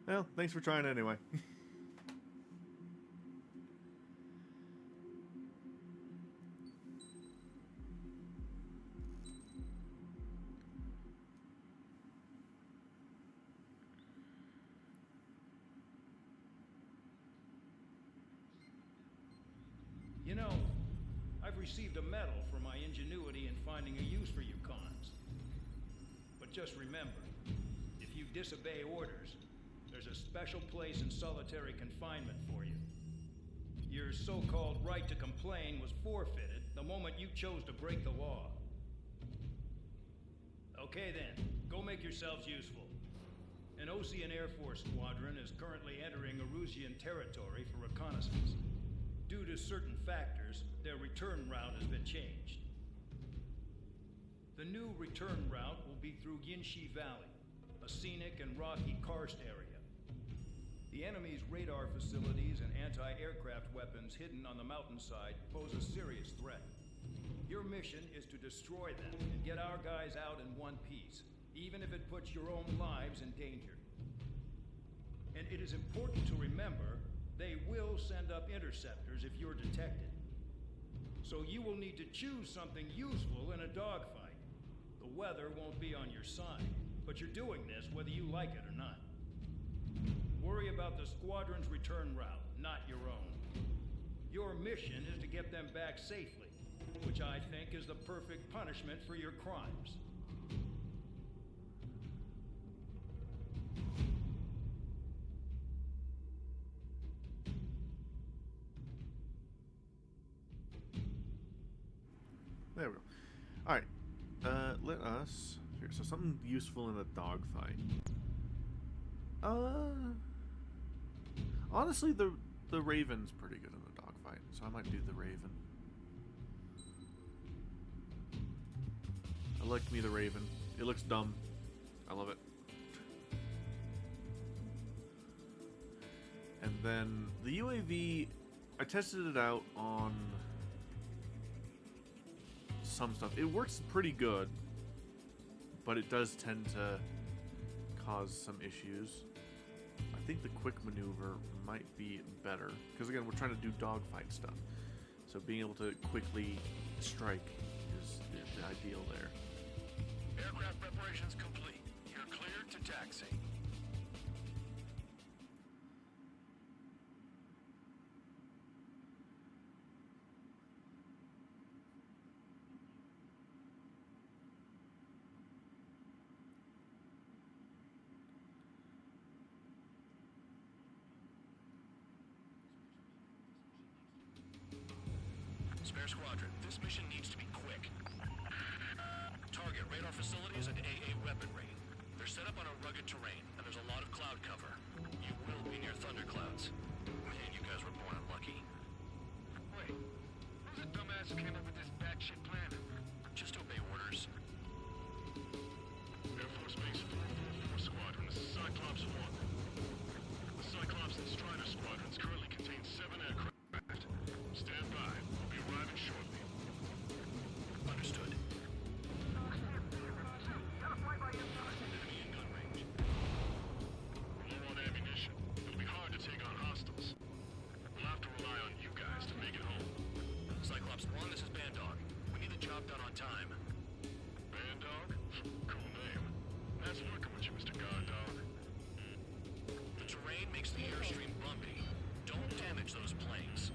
Well, thanks for trying anyway. You know, I've received a medal for my ingenuity in finding a use for you cons. But just remember, if you disobey orders, there's a special place in solitary confinement for you. Your so-called right to complain was forfeited the moment you chose to break the law. Okay then, go make yourselves useful. An Ocean Air Force squadron is currently entering Erusian territory for reconnaissance. Due to certain factors, their return route has been changed. The new return route will be through Yinshi Valley, a scenic and rocky karst area. The enemy's radar facilities and anti-aircraft weapons hidden on the mountainside pose a serious threat. Your mission is to destroy them and get our guys out in one piece, even if it puts your own lives in danger. And it is important to remember, they will send up interceptors if you're detected. So you will need to choose something useful in a dogfight. The weather won't be on your side, but you're doing this whether you like it or not. Worry about the squadron's return route, not your own. Your mission is to get them back safely, which I think is the perfect punishment for your crimes. There we go. Alright. Let us... Here, so something useful in a dogfight. Honestly, the Raven's pretty good in a dogfight, so I might do the Raven. I like me the Raven. It looks dumb. I love it. And then the UAV, I tested it out on some stuff. It works pretty good, but it does tend to cause some issues. I think the quick maneuver might be better, because again, we're trying to do dogfight stuff. So being able to quickly strike is the ideal there. Aircraft preparations complete. You're cleared to taxi. Spare squadron, this mission needs to be quick. Target radar facilities and AA weaponry. They're set up on a rugged terrain, and there's a lot of cloud cover. You will be near thunderclouds. Man, you guys were born unlucky. Wait, who's the dumbass who came up with this batshit plan? Just obey orders. Air Force Base 444 Squadron, this is Cyclops 1. The Cyclops and Strider squadrons currently contain 7 aircraft. Stand by. We'll be arriving shortly. Understood. Enemy in gun range. We're low on ammunition. It'll be hard to take on hostiles. We'll have to rely on you guys to make it home. Cyclops 1, this is Bandog. We need the job done on time. Bandog? Cool name. Nice working with you, Mr. Guard Dog. The terrain makes the airstream bumpy. Don't damage those planes.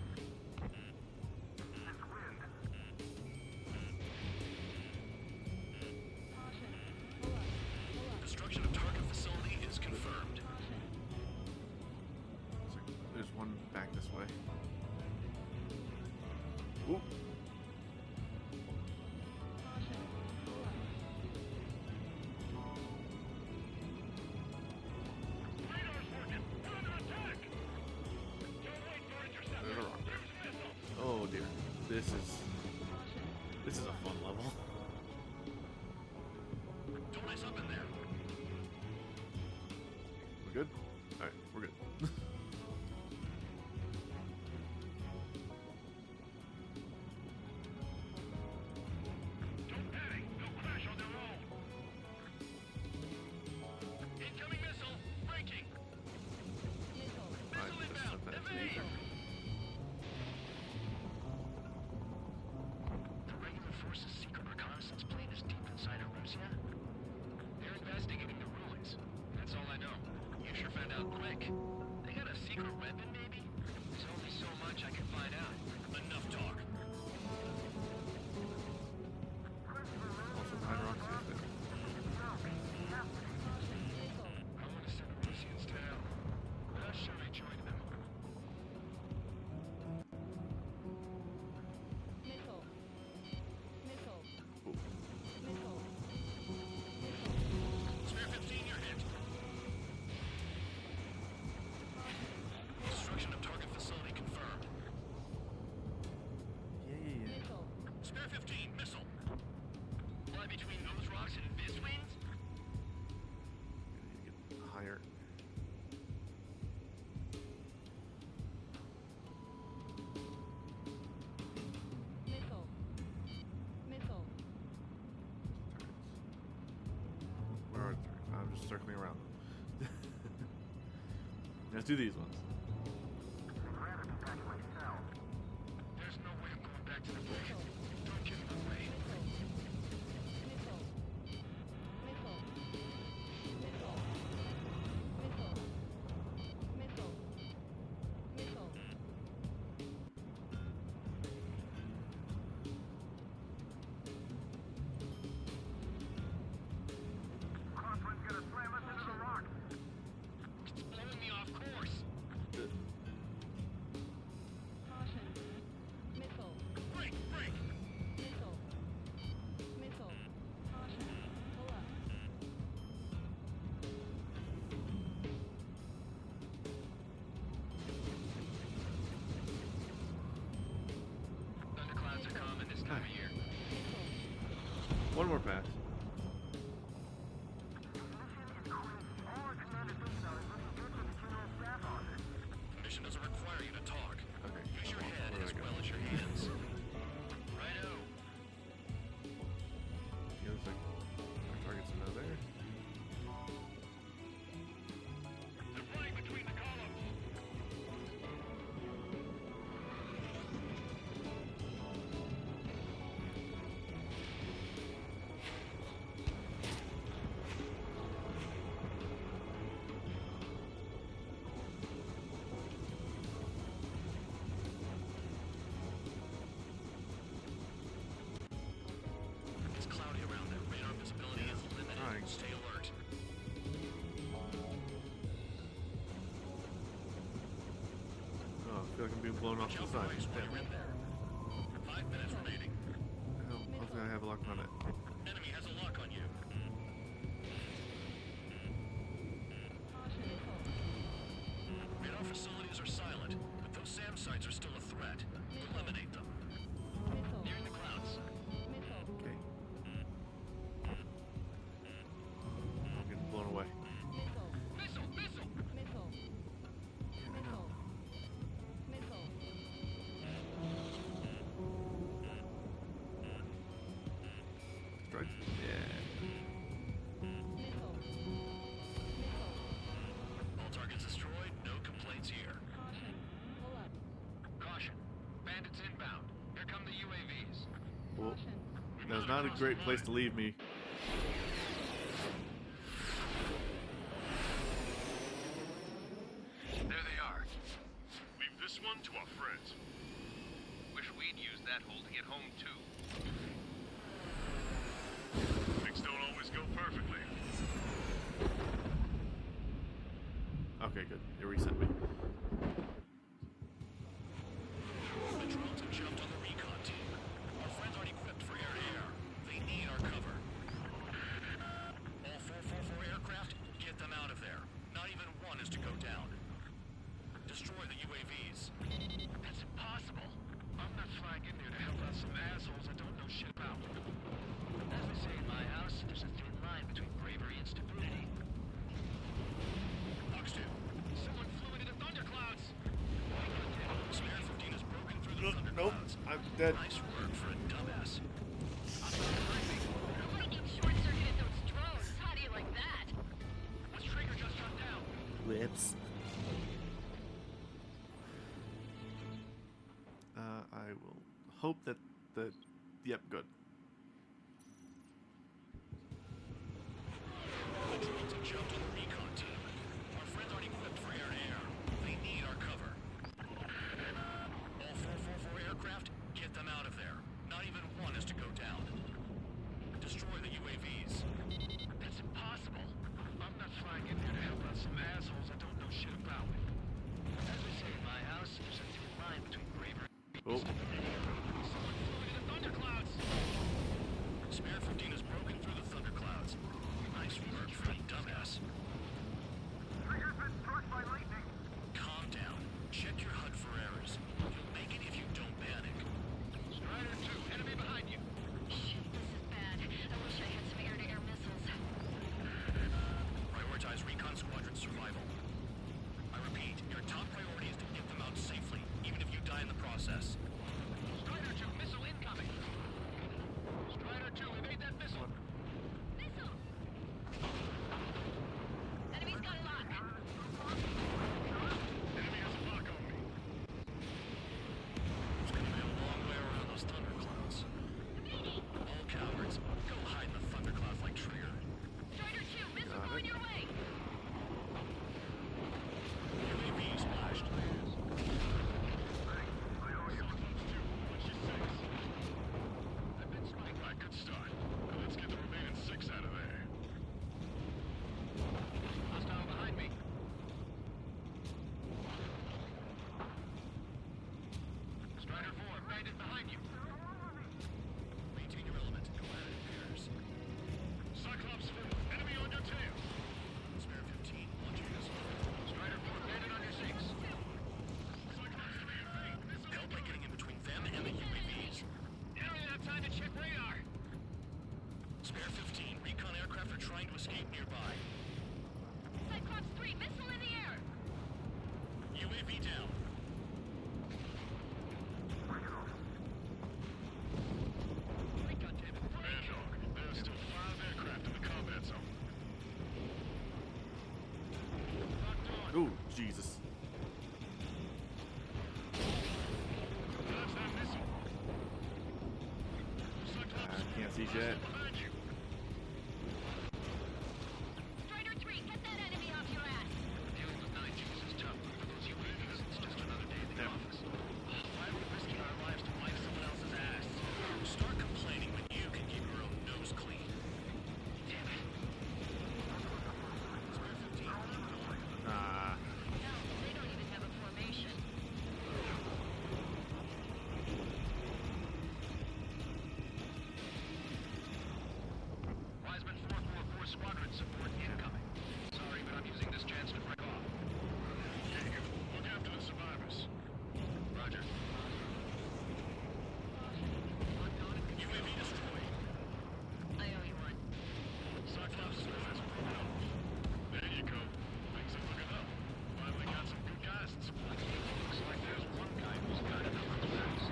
Destruction of target facility is confirmed. So there's one back this way. Ooh. Radar's working! We're under attack! Don't wait for interceptor! There's a rock there. There's a missile! Oh dear. This is a fun level. Don't mess up in there. We're good? Alright, we're good. Don't panic! They'll crash on their own! Incoming missile! Breaking! circling around them. Let's do these ones. There's no way I'm going back to the base. Don't get in the way. It's blowing me off course. Break, break. Thunderclouds are common this time of year. One more pass. Mission doesn't require you to talk. Okay. Use your head Where do as I go? well as your hands. Righto. Yeah, looks like our target's now there. They're flying between the columns. It's cloudy around them. Radar visibility is limited. Alright. Stay alert. Oh, I feel like I'm being blown off Watch to out the for side. ice while Damn. you're in there. 5 minutes remaining. Hell, hopefully I have a lock on it. Enemy has a lock on you. Radar facilities are silent, but those SAM sites are still a threat. Eliminate them. Nearing the clouds. Okay. I'm getting blown away. Missile! Missile! Strike. Yeah. All targets destroyed. No complaints here. Caution. Bandits inbound. Here come the UAVs. Well, that's not a great place to leave me. There they are. Leave this one to our friends. Wish we'd use that hole to get home too. Things don't always go perfectly. Okay, good. It reset me. The drones have jumped on the recon team. Our friends aren't equipped for air-to-air. They need our cover. All 444 aircraft, get them out of there. Not even one is to go down. Destroy the UAVs. That's impossible. I'm not flying in there to help out some assholes I don't know shit about. As they say in my house, there's a thin line between bravery and stupidity. Fox 2. Someone flew into the thunderclouds. Spare 15 has broken through the Nope, thunderclouds. I'm dead. Nice work for a dumbass. Nobody gets short-circuited those drones. How do you like that? What's Traeger just shot down? Whips. I will hope that yep, good. The drones have jumped on the recon team. Our friends aren't equipped for air-to-air. They need our cover. All 444 aircraft, get them out of there. Not even one is to go down. Destroy the UAVs. That's impossible. I'm not flying in there to help out some assholes I don't know shit about. As they say in my house, there's a thin line between bravery Oh, Someone flew into the thunderclouds! Spare 15 has broken through the thunderclouds. Nice work for a dumbass. Trigger's been struck by lightning. Calm down. Check your HUD for errors. You'll make it if you don't panic. Strider 2, enemy behind you. Shit, this is bad. I wish I had some air-to-air missiles. Prioritize recon squadron survival. I repeat, your top priority is to get them out safely, even if you die in the process. Spare 15, recon aircraft are trying to escape nearby. Cyclops 3, missile in the air! UAV down. Recon David. Bad dog. There are still 5 aircraft in the combat zone. Locked on. Ooh, Jesus. Dodge that missile. Cyclops I can't see shit. behind you. Strider 3, get that enemy off your ass! Dealing with 9Gs is tough, but for those UAVs, it's just another day in the office. Why are we risking our lives to wipe someone else's ass? Start complaining when you can keep your own nose clean. Damn it. Spare 15. Ah. No, they don't even have a formation. Wiseman 444 Squadron support incoming. Sorry, but I'm using this chance to break off. Diego, look after the survivors. Roger. Locked on. UAV destroyed. I owe you one. Cyclops has broken off. There you go. Things are looking up. Finally got some good guys in support. Looks like there's one guy who's got enough class.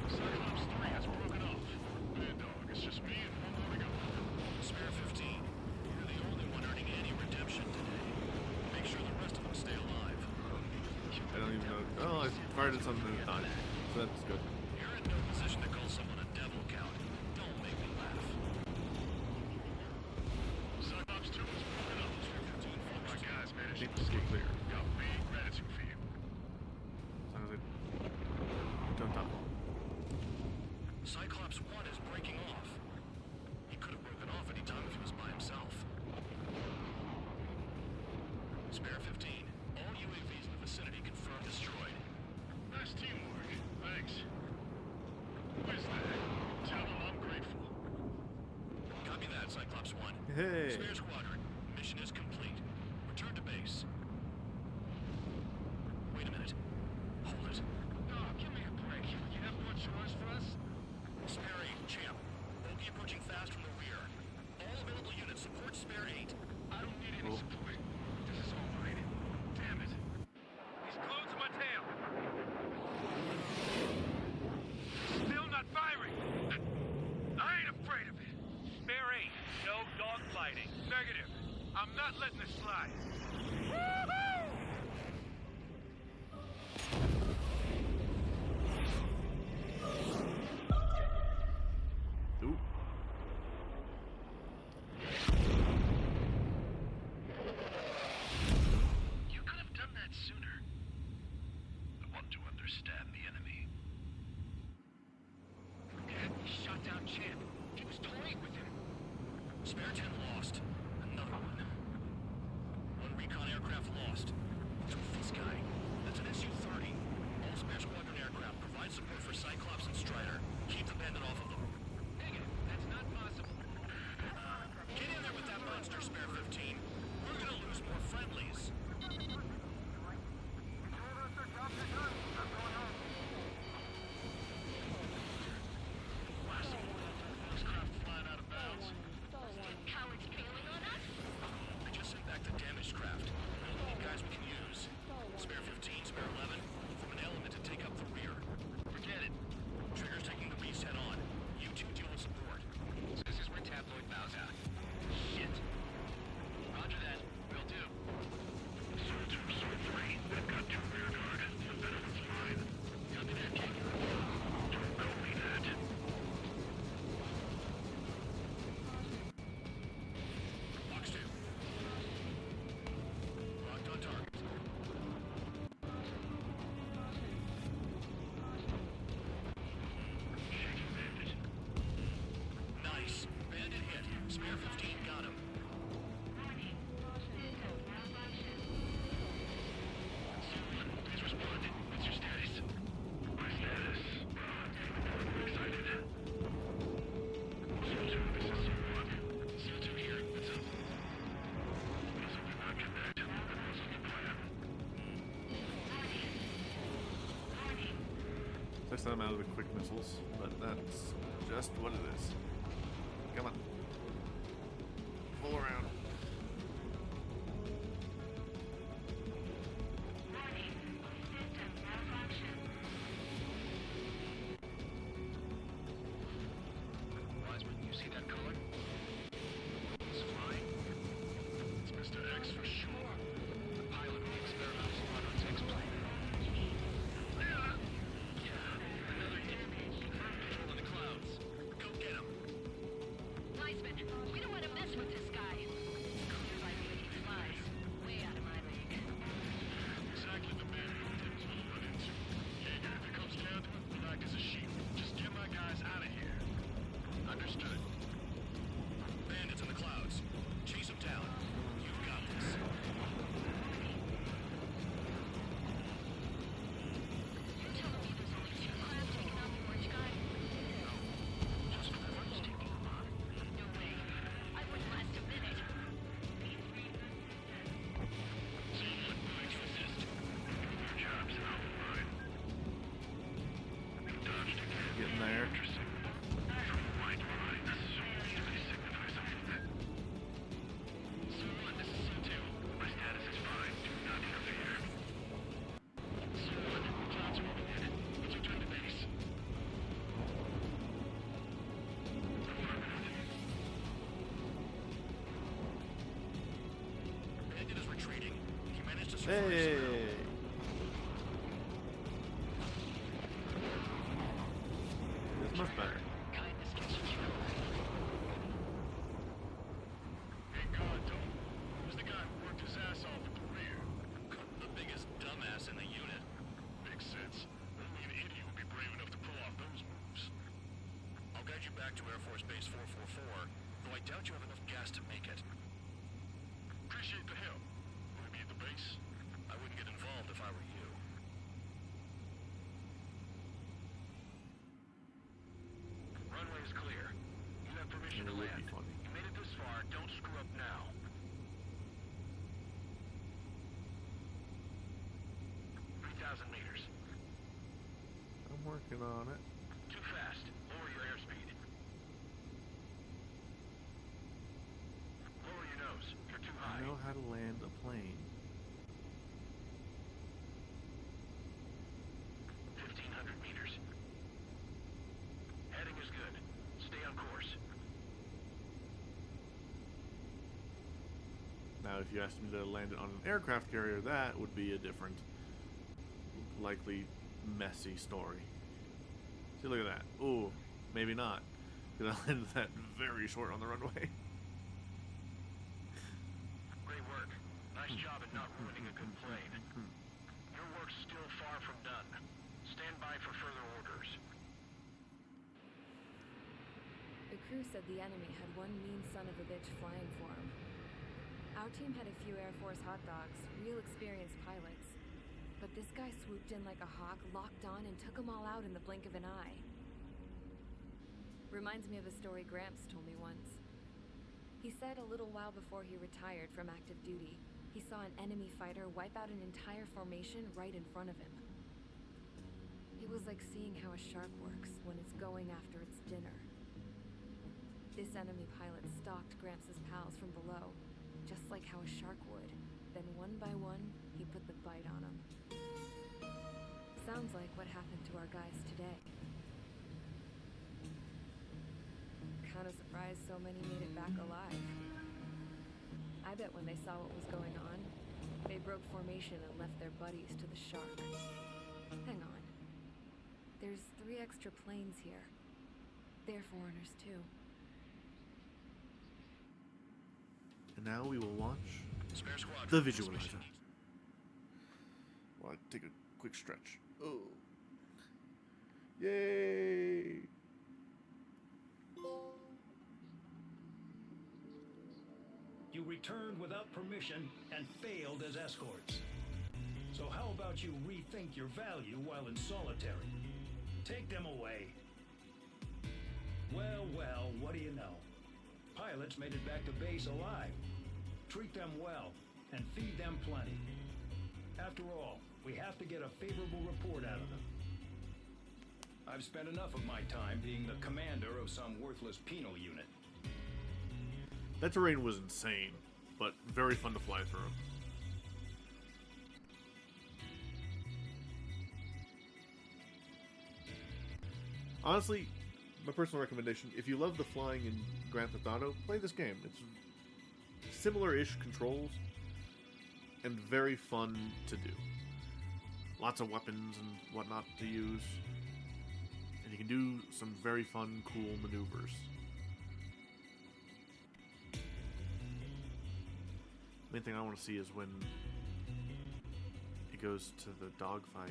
Cyclops 3 has broken off. Bad dog, it's just me and one more to go. Spare 15. You're the only one earning any redemption today. Make sure the rest of them stay alive. I don't even know. Oh, I fired at something that died. So that's good. You're in no position to call someone a devil, Count. Don't make me laugh. Cyclops 2 has broken up. Spare 15 folks. My guys I managed think to this escape. is clear. Got big gratitude for you. As long as I don't talk. Cyclops 1 is breaking off. He could have broken off any time if he was by himself. Spare 15. All UAVs in the vicinity confirmed destroyed. Nice teamwork. Thanks. Where's that? Tell him I'm grateful. Copy that, Cyclops 1. Hey. Spare Squadron. Mission is complete. Return to base. Wait a minute. Hold it. No, give me a break. You have more chores for us? Spare 8, champ. Bogey approaching fast from the rear. All available units support Spare 8. I don't need any Oh. support. This is all right. Damn it. He's glued to my tail. Still not firing. I ain't afraid of it. Spare 8. No dogfighting. Negative. I'm not letting this slide. Woohoo! Ooh. You could have done that sooner. I want to understand the enemy. He shot down Champ. He was toying with him. Spare 10 lost. Another one. One recon aircraft lost. What's with this guy? That's an Su-30. All Spare Squadron aircraft provide support for Cyclops and Strider. Keep the bandit off of them. Negative. That's not possible. Get in there with that monster, Spare 15. We're gonna lose more friendlies. Foxcraft flying out of bounds. Cowards bailing on us? I just sent back the damaged craft. We only need guys we can use. Spare 15, Spare 11. Form an element to take up the rear. Forget it. Trigger's taking the beast head on. You two deal with support. So this is where Tabloid bows out. Shit. I sent them out of the quick missiles, but that's just what it is. Come on. Pull around. Wiseman, you see that color? It's flying. It's Mr. X for sure. The pilot of the experimental squadron's X-plane. Yeah, another hit. Control in the clouds. Go get him. Weissman, we don't want to mess with this guy. Clear by me if he flies. Way out of my league. Exactly the man who things we'll run into. Jaeger, if it comes down to it, we'll act as a shield. Just get my guys out of here. Understood. Bandits in the clouds. Chase them down. You've got this. You're telling me there's only 2 craft taking out the orange guy? Just one's taking them on. No way. I wouldn't last a minute. Someone willing to assist. Your job's out of line. You dodged again. Getting there. Interesting. From white lines. Do they signify something? Someone, this is Soto. My status is fine. Do not interfere. Someone, clouds are overhead. Let's return to base. Bandit is retreating. He managed to survive. Hey! It's much better. Kindness gets you killed. Hey, God, don't. Who's the guy who worked his ass off at the rear? The biggest dumbass in the unit. Makes sense. Only an idiot would be brave enough to pull off those moves. I'll guide you back to Air Force Base 444, though I doubt you have enough gas to make it. Appreciate the help. Want to be at the base? I wouldn't get involved if I were you. Runway is clear. You have permission It to would land. be funny. You made it this far. Don't screw up now. 3,000 meters. I'm working on it. Too fast. Lower your airspeed. Lower your nose. You're too I high. know how to land a plane. 1,500 meters. Heading is good. Stay on course. Now, if you asked me to land it on an aircraft carrier, that would be a different, likely messy story. See, look at that. Ooh, maybe not. Because I landed that very short on the runway. Great work. Nice job at not ruining a good plane. Your work's still far from done. Stand by for further orders. The crew said the enemy had one mean son of a bitch flying for him. Our team had a few Air Force hot dogs, real experienced pilots. But this guy swooped in like a hawk, locked on, and took them all out in the blink of an eye. Reminds me of a story Gramps told me once. He said a little while before he retired from active duty, he saw an enemy fighter wipe out an entire formation right in front of him. It was like seeing how a shark works when it's going after its dinner. This enemy pilot stalked Gramps' pals from below, just like how a shark would. Then one by one, he put the bite on them. Sounds like what happened to our guys today. Kinda surprised so many made it back alive. I bet when they saw what was going on, they broke formation and left their buddies to the shark. Hang on. There's 3 extra planes here. They're foreigners too. And now we will watch Spare squadron. the This visualizer. mission Well, I take a quick stretch. Oh. Yay! You returned without permission and failed as escorts. So how about you rethink your value while in solitary? Take them away. Well, well, what do you know? Pilots made it back to base alive. Treat them well and feed them plenty. After all, we have to get a favorable report out of them. I've spent enough of my time being the commander of some worthless penal unit. That terrain was insane, but very fun to fly through. Honestly, my personal recommendation, if you love the flying in Grand Theft Auto, play this game. It's similar-ish controls and very fun to do. Lots of weapons and whatnot to use. And you can do some very fun, cool maneuvers. Main thing I want to see is when it goes to the dogfight.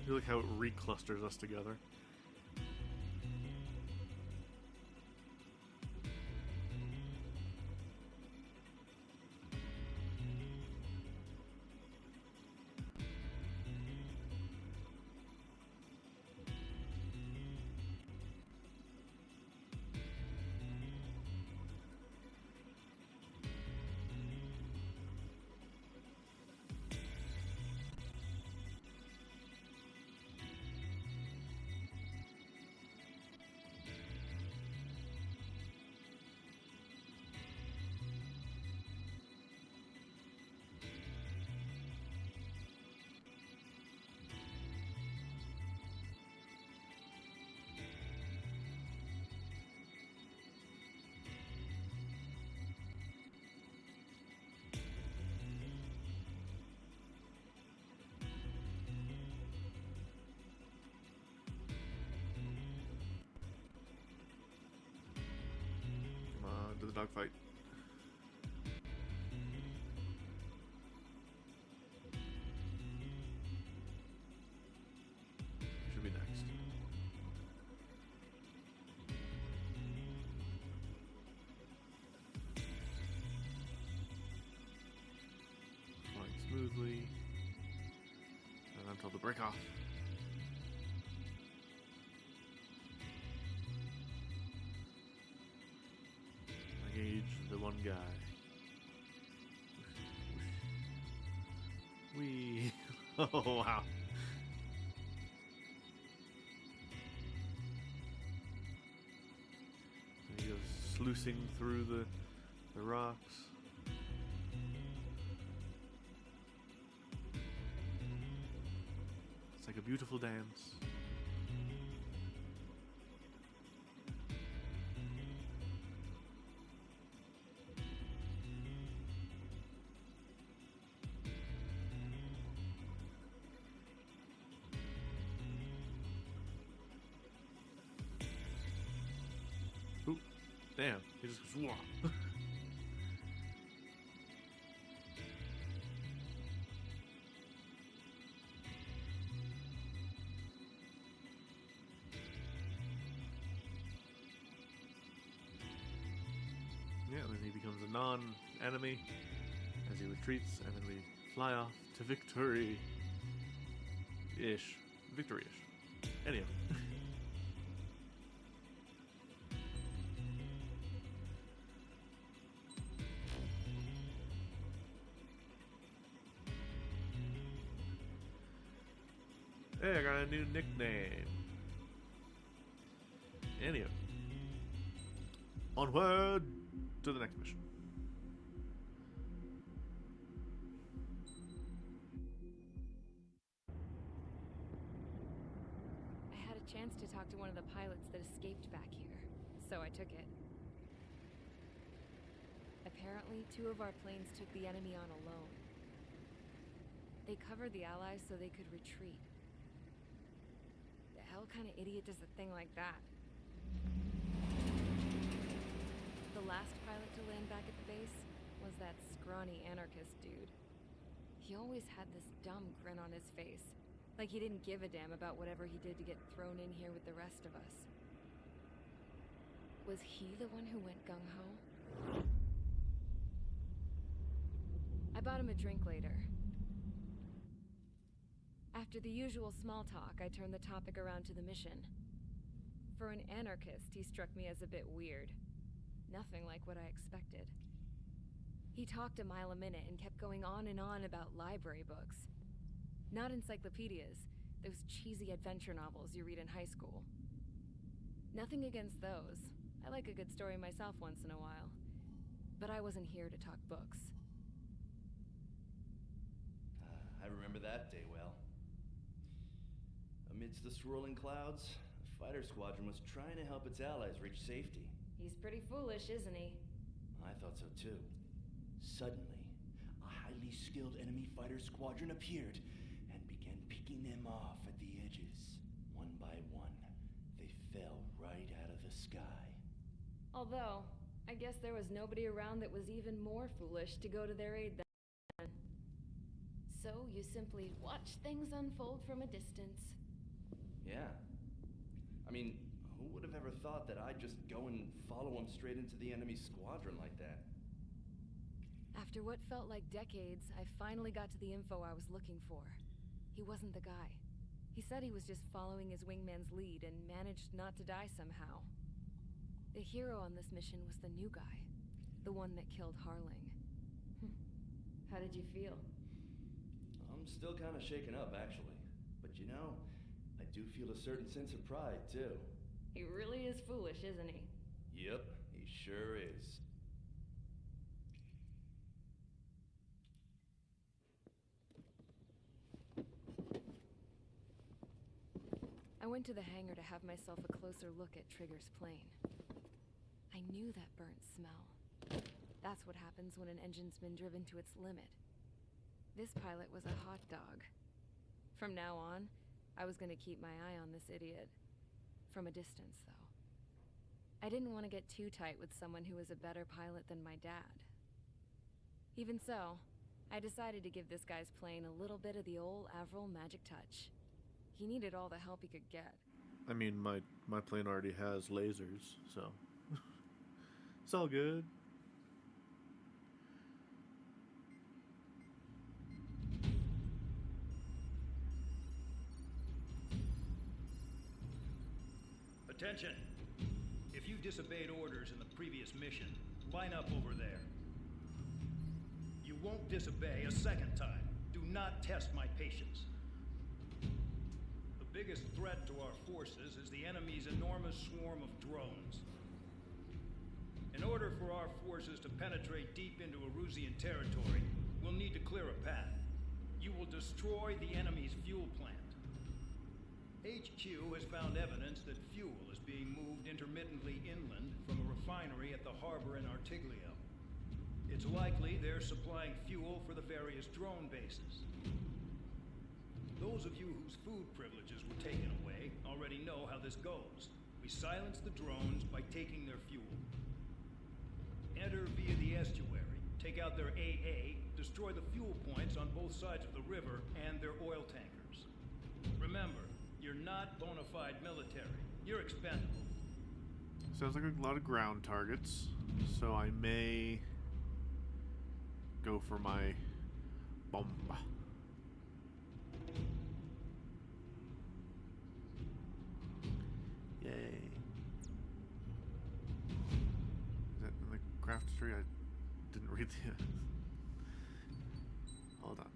You look how it reclusters us together. To the dogfight. Should be next. Flying smoothly. And until the break off. Engage the one guy. Whee! Oh wow! And he goes sluicing through the rocks. It's like a beautiful dance. Ooh, damn, he just goes, whoa. Yeah, and then he becomes a non-enemy as he retreats, and then we fly off to victory. Ish. Victory-ish. Anyhow. Hey, I got a new nickname. Anyhow. Onward to the next mission. I had a chance to talk to one of the pilots that escaped back here, so I took it. Apparently, 2 of our planes took the enemy on alone. They covered the Allies so they could retreat. The hell kind of idiot does a thing like that? The last pilot to land back at the base was that scrawny anarchist dude. He always had this dumb grin on his face, like he didn't give a damn about whatever he did to get thrown in here with the rest of us. Was he the one who went gung-ho? I bought him a drink later. After the usual small talk, I turned the topic around to the mission. For an anarchist, he struck me as a bit weird. Nothing like what I expected. He talked a mile a minute and kept going on and on about library books. Not encyclopedias, those cheesy adventure novels you read in high school. Nothing against those. I like a good story myself once in a while. But I wasn't here to talk books. I remember that day well. Amidst the swirling clouds, the fighter squadron was trying to help its allies reach safety. He's pretty foolish, isn't he? I thought so too. Suddenly, a highly skilled enemy fighter squadron appeared and began picking them off at the edges. One by one, they fell right out of the sky. Although, I guess there was nobody around that was even more foolish to go to their aid then. So you simply watch things unfold from a distance. Yeah. I mean, who would have ever thought that I'd just go and follow him straight into the enemy squadron like that? After what felt like decades, I finally got to the info I was looking for. He wasn't the guy. He said he was just following his wingman's lead and managed not to die somehow. The hero on this mission was the new guy. The one that killed Harling. How did you feel? I'm still kind of shaken up, actually. But you know, I do feel a certain sense of pride, too. He really is foolish, isn't he? Yep, he sure is. I went to the hangar to have myself a closer look at Trigger's plane. I knew that burnt smell. That's what happens when an engine's been driven to its limit. This pilot was a hot dog. From now on, I was gonna keep my eye on this idiot. From a distance, though. I didn't want to get too tight with someone who was a better pilot than my dad. Even so, I decided to give this guy's plane a little bit of the old Avril magic touch. He needed all the help he could get. I mean, my plane already has lasers, so it's all good. Attention! If you disobeyed orders in the previous mission, line up over there. You won't disobey a second time. Do not test my patience. The biggest threat to our forces is the enemy's enormous swarm of drones. In order for our forces to penetrate deep into Erusian territory, we'll need to clear a path. You will destroy the enemy's fuel plant. HQ has found evidence that fuel is being moved intermittently inland from a refinery at the harbor in Artiglio. It's likely they're supplying fuel for the various drone bases. Those of you whose food privileges were taken away already know how this goes. We silence the drones by taking their fuel. Enter via the estuary, take out their AA, destroy the fuel points on both sides of the river and their oil tankers. Remember, you're not bona fide military. You're expendable. Sounds like a lot of ground targets, so I may go for my bomba. Yay. Is that in the craft tree? I didn't read the... Hold on.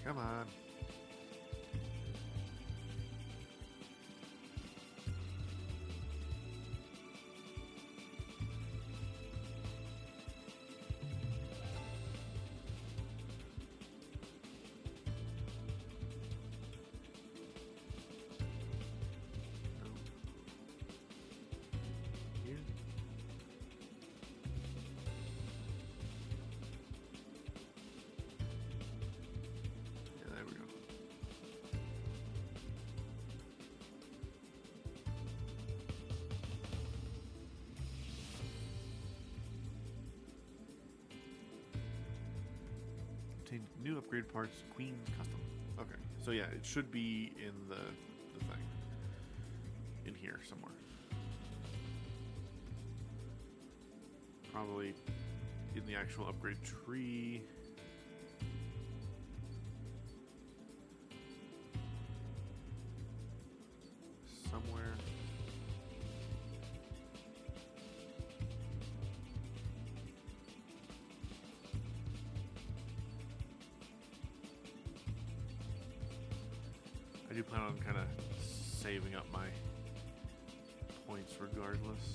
Come on. Here. Yeah, there we go. Obtain new upgrade parts, Queen's Custom. Okay, so yeah, it should be in the thing. In here somewhere. Probably in the actual upgrade tree. Somewhere. I do plan on kind of saving up my points regardless.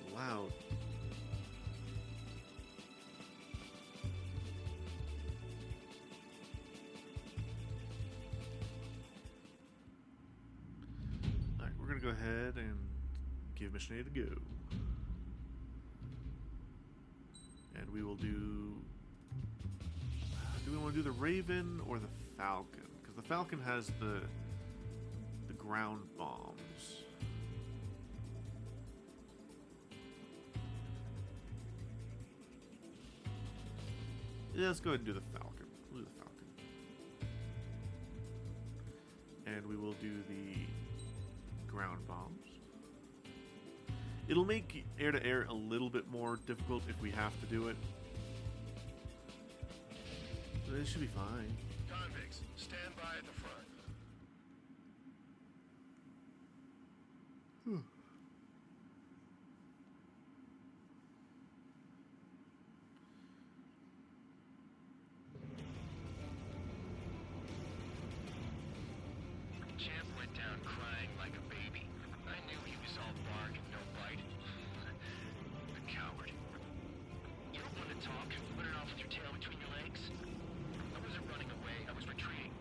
It's loud. Alright, we're gonna go ahead and give Mission A to go. And we will do we want to do the Raven or the Falcon? Because the Falcon has the ground bombs. Yeah, let's go ahead and do the Falcon. We'll do the Falcon. And we will do the ground bombs. It'll make air-to-air a little bit more difficult if we have to do it. But it should be fine. Convicts, stand by at the front. Champ went down crying like a baby. I knew he was all bark and no bite. The coward. You don't want to talk. Running off with your tail between your legs. I wasn't running away. I was retreating.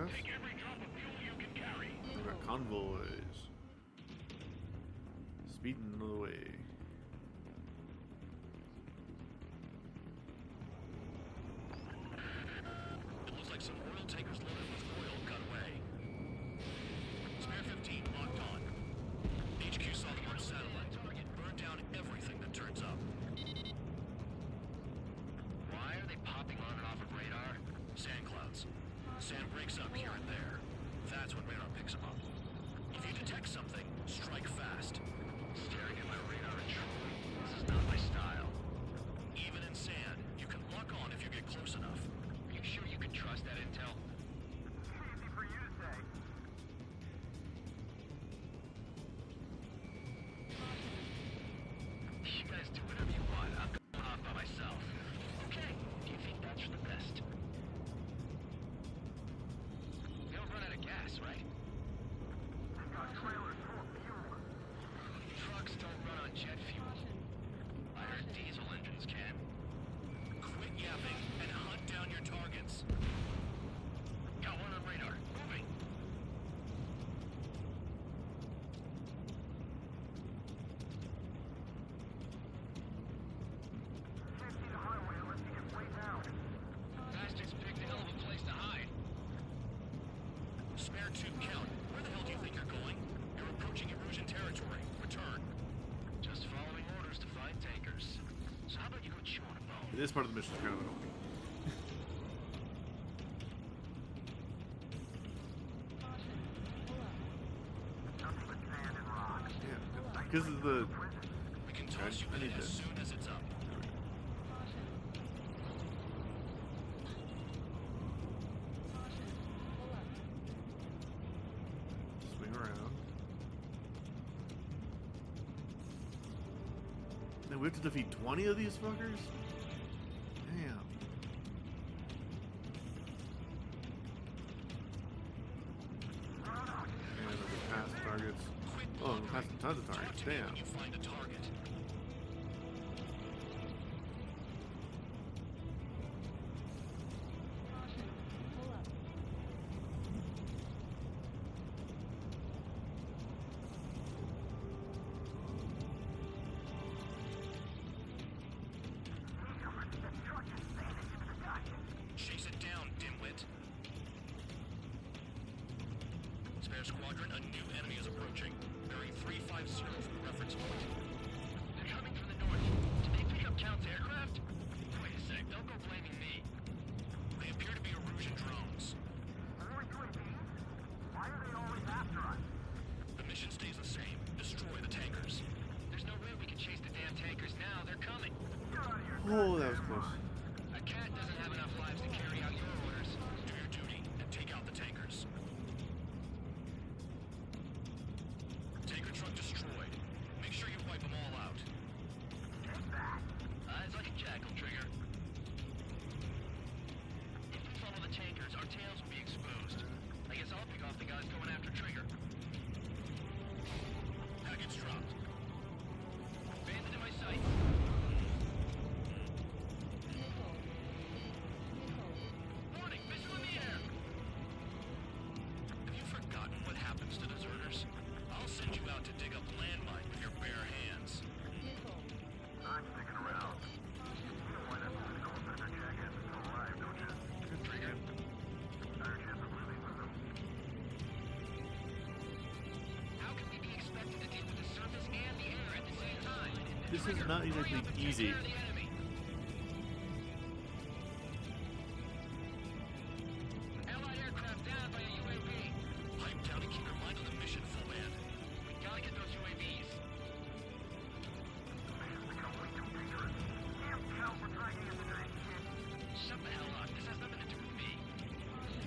us? Take every drop of fuel you can carry. We got convoys. Speeding another way. It looks like some oil tankers loaded with oil got away. Spare 15 locked on. HQ saw them on satellite. Burn down everything that turns up. Why are they popping on and off of radar? Sand clouds. Sand breaks up here and there. That's when radar picks them up. If you detect something, strike fast. Staring at my radar and trolling? This is not my style. Even in sand, you can lock on if you get close enough. Are you sure you can trust that intel? Easy for you to say. You guys do whatever you want. I'm going off by myself. Okay. Do you think that's for the best? We don't run out of gas, right? Trucks don't run on jet fuel. I heard diesel engines can. Quit yapping and hunt down your targets. Got one on radar. Moving. Bastards picked a hell of a place to hide. Spare 2 count. Where the hell do you think you're going? You're approaching Erusian territory. Return. Just following orders to find tankers. So how about you go chew on a bone? This part of the mission is kind of annoying. Yeah, because of the. We can toss you I in need as this. soon as it's up. Swing around. Now we have to defeat 20 of these fuckers? Damn. And we passed targets. Oh, we passed tons of targets. Damn. When you find a target. Chase it down, dimwit. Spare squadron, a new enemy is approaching. Bearing 350 from the reference point. They're coming from the north. Did they pick up Count's aircraft? Wait a sec, don't go blaming me. They appear to be Erusian drones. Why are they always after us? The mission stays the same. Destroy the tankers. There's no way we can chase the damn tankers now. They're coming. Oh, that was close. A cat doesn't have enough lives to carry out your orders. Do your duty and take out the tankers. Tanker truck destroyed. Make sure you wipe them all out. Eyes like a jackal, Trigger. If we follow the tankers, our tails will be exposed. I guess I'll pick off the guys going after Trigger. Package dropped. Bandit in my sight. Warning, missile in the air. Have you forgotten what happens to deserters? I'll send you out to dig up landmine with your bare hands. I'm sticking around. You don't want us to go under their jackets until alive, don't you? Trigger. Better chance of losing with them. How can we be expected to deal with the surface and the air at the same time? This is not exactly easy. Allied aircraft down by a UAV. Pipe down and keep your mind on the mission, full band. We gotta get those UAVs. Shut the hell up. This has nothing to do with me.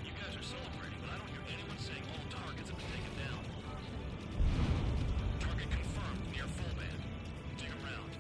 You guys are celebrating, but I don't hear anyone saying all targets have been taken down. Target confirmed near full band. Dig around.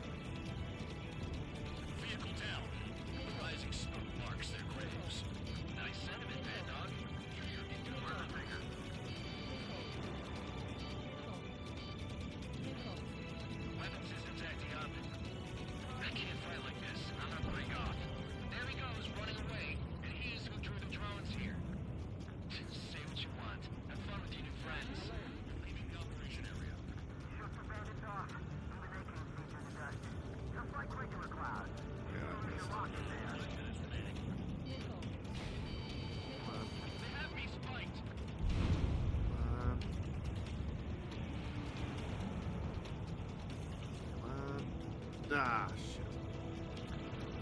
Ah, shit.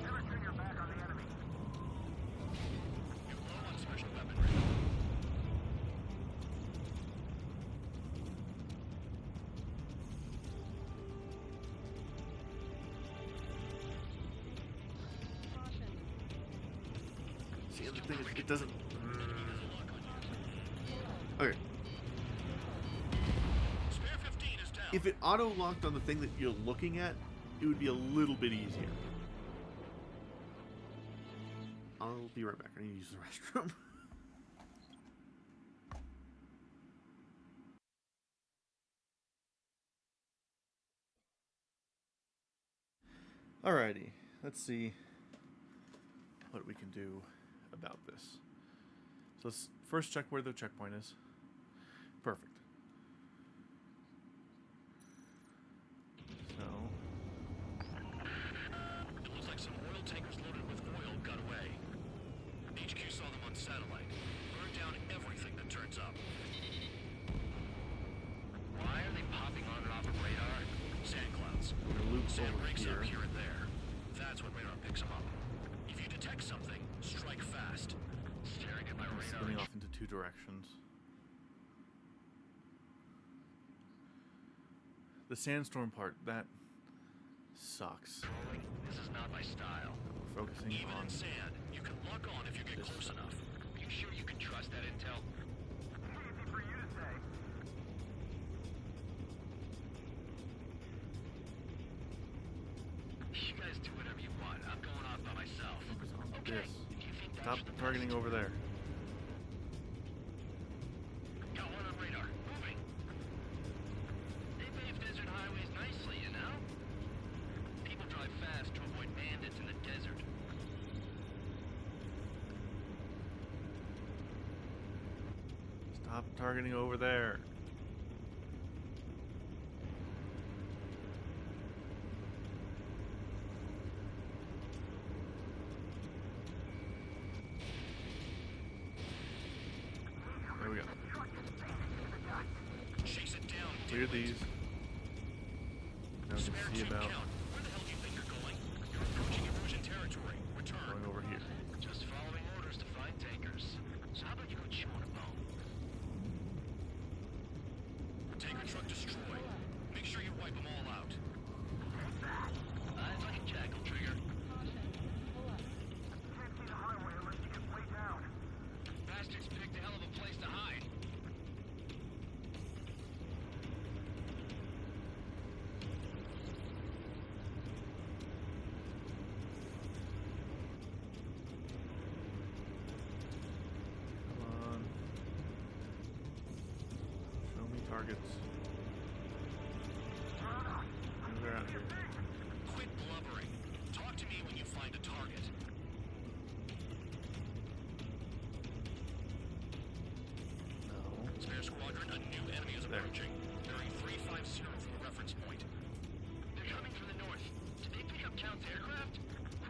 Never turn your back on the enemy. You're low on special weaponry. See, the thing is, it doesn't. Okay. Spare 15 is down. If it auto locked on the thing that you're looking at, it would be a little bit easier. I'll be right back. I need to use the restroom. Alrighty, let's see what we can do about this. So let's first check where the checkpoint is. Perfect. So, It looks like some oil tankers loaded with oil got away. HQ saw them on satellite. Burned down everything that turns up. Why are they popping on and off of radar? Sand clouds. we're gonna loop Sand over breaks here. up here and there. That's when radar picks them up. If you detect something, strike fast. Staring at my I'm radar. spinning off into two directions. The sandstorm part, that sucks. This is not my style. We're focusing Even on in sand, you can lock on if you get this close side. enough. Are you sure you can trust that intel? Easy for you to say. You guys do whatever you want. I'm going off by myself. focus on Okay. this. Do you think that's Stop for the targeting best? over there. Got one on radar. Moving. They pave desert highways nicely, you know? People drive fast to avoid bandits in the desert. Stop targeting over there. There we go. Chase it down. Clear these. Now we Spare can see two about count. Where the hell do you think you're going? You're approaching Erosion territory. Return. going over here. Just following orders to find tankers. So how about you go chew on a bone? Tanker truck destroyed. Make sure you wipe them all out. It's like a jackal trigger. Bastards picked a hell of a place to hide. Come on. Show me targets. They're out here. Quit blubbering. Talk to me when you find a target. No. Spare squadron, a new enemy is There. approaching. Bearing 350 from the reference point. They're coming from the north. Did they pick up Count's aircraft?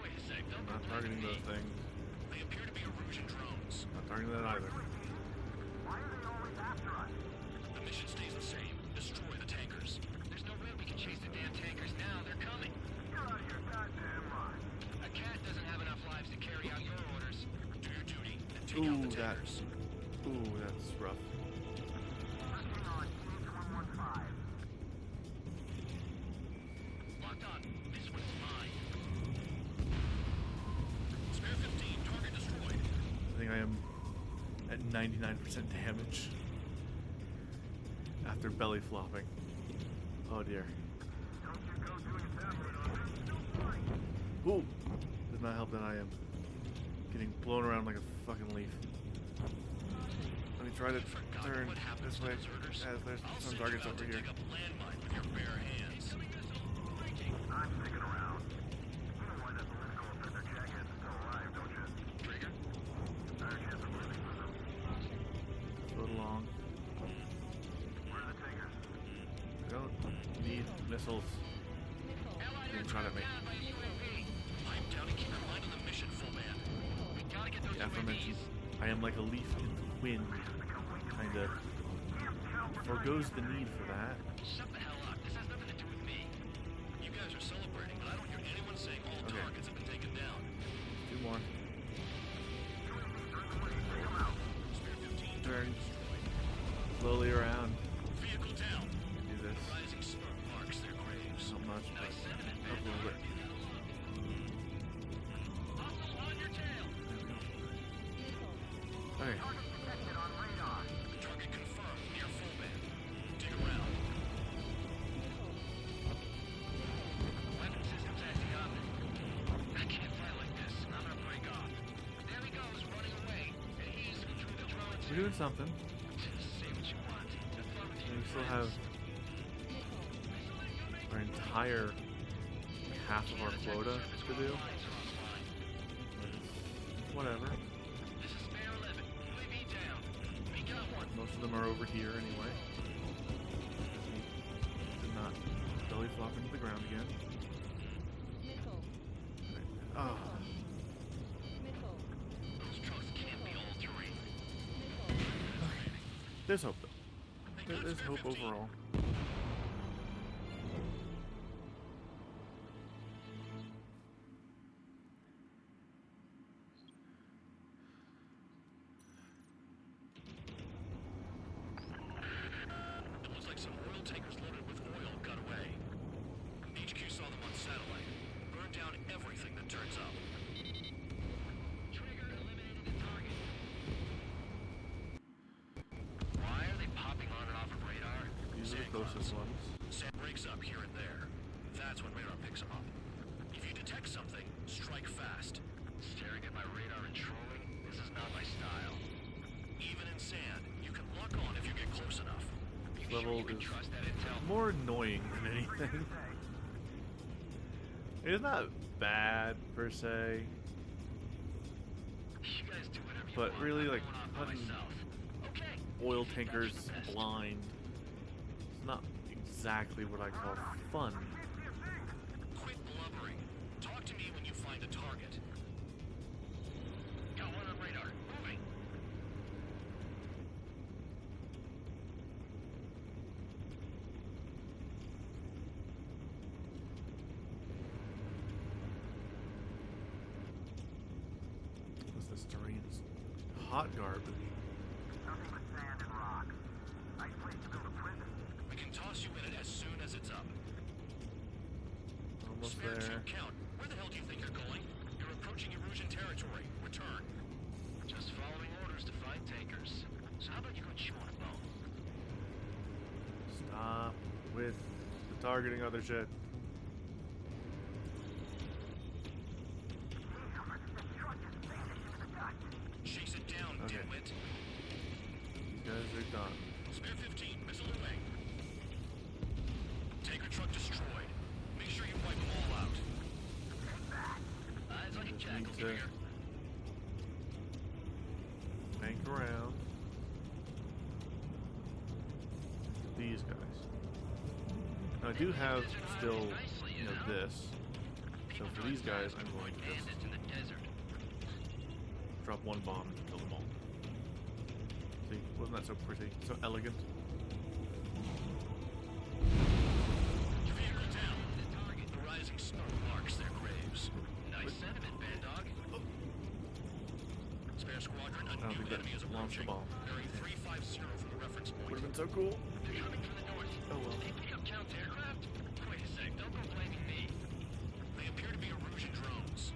Wait a sec, don't I'm not go targeting those things. They appear to be Erosion drones. Not targeting that either. The mission stays the same. Destroy the tankers. There's no way we can chase the damn tankers now. They're coming. You're out of your goddamn mind. A cat doesn't have enough lives to carry out your orders. Do your duty and take out Ooh, the tankers. That's rough. Locked on. This one's mine. Spare 15, target destroyed. I think I am at 99% damage after belly flopping. Oh dear. Ooh! Does not help that I am getting blown around like a fucking leaf. Let me try to Forgotten turn what happens this to way deserters? as there's I'll some send targets you out over to here. dig up landmine with your bare hands. I'm sticking around. You know why that political offender jackass is still alive, don't you? Trigger? Better chance of living with him. Float along. Where are the tankers? I don't need missiles being shot at me. Down by UAV. Pipe down and keep your mind on the mission, full man. We gotta get those The aforementioned, UAVs. I am like a leaf in the wind. Kinda forgoes the need for that. Shut the hell up. This has nothing to do with me. You guys are celebrating, but I more. Turn slowly around. Vehicle down. Do this. Rising smoke marks their graves. Not much, but a little bit. On your tail. Okay. Target confirmed near full band. Dig around. Weapon systems acting up. I can't fly like this. I'm gonna break off. There he goes, running away. And he's through the drones. We're doing something. Say what you want. Have fun with We your still friends. have our entire half of our quota to do. Whatever. This is Bear 11. UAV down. We got one. Most of them are over here anyway. Did not belly flop into the ground again. Ah, Those trucks can't be all three. there's hope though. There's hope overall. It looks like some oil tankers loaded with oil got away. HQ saw them on satellite. Burned down everything that turns up. Trigger eliminated the target. Why are they popping on and off of radar? These are the closest ones. Sand breaks up here and there. That's when radar picks them up. If you detect something, strike fast. Staring at my radar and trolling? This is not my style. Even in sand, you can lock on if you get close enough. You Level sure you can is trust that intel? more annoying than anything. It's not bad per se, You guys do whatever you but want. really, I'm like, going off by hunting myself. Okay. oil That's tankers the best. blind. It's not exactly what I call fun. Quit blubbering. Talk to me when you find a target. Got one on radar. Moving. What's this terrain? It's hot garbage. We can toss you in it as soon as it's up. Almost Spare there. two count. Where the hell do you think you're going? You're approaching Erusian territory. Return. Just following orders to find tankers. So how about you go chew on a bone? Stop with the targeting other shit. Chase it down, Okay. dimwit. These guys are done. Spare 15, missile away. Tanker truck destroyed. Make sure you wipe them all out. Eyes on your Just jackal need to here. bank around. These guys. Now, I do have still, you know, this. So for these guys, I'm going to just Bandits in the desert. drop one bomb and kill them all. See, wasn't that so pretty? So elegant? Your vehicle down. The rising smoke marks their graves. Nice sentiment, Bad Dog. Spare squadron, a I don't new think enemy is that launched the approaching. bomb. Bearing 350 from the reference point. Would have been so cool. They're coming from the north. Oh well. Did they pick up counter-aircraft? Wait a sec, don't go blaming me. They appear to be Erusian drones.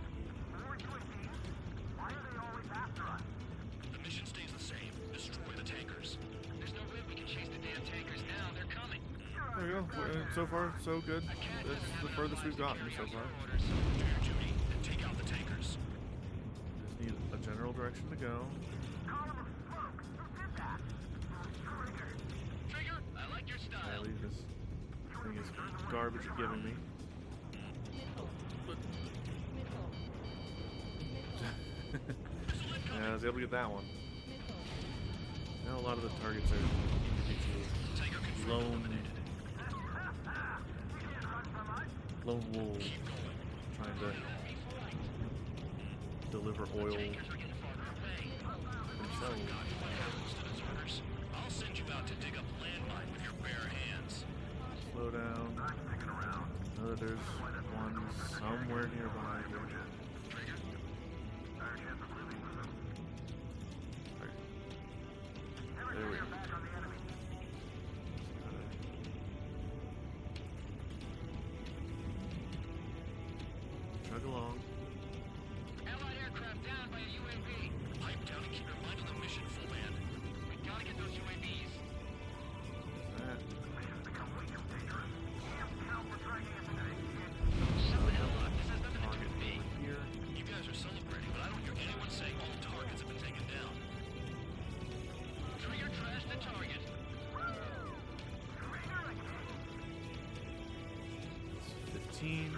The mission stays the same. Destroy the tankers. There's no way we can chase the damn tankers now. They're coming. There we go. So far, so good. That's the furthest we've gotten so far. Do your duty and take out the tankers. Just need a general direction to go. Trigger, I like your style. Sadly, this thing is garbage at giving me. Yeah, I was able to get that one. Now a lot of the targets are individual Tanker confirmed eliminated. lone wolves Keep going. trying to deliver oil Tankers are getting farther away. themselves. Students orders. I'll send you out to dig up landmine with your bare hands. Slow down. Know that there's one somewhere nearby here. Trigger. 15.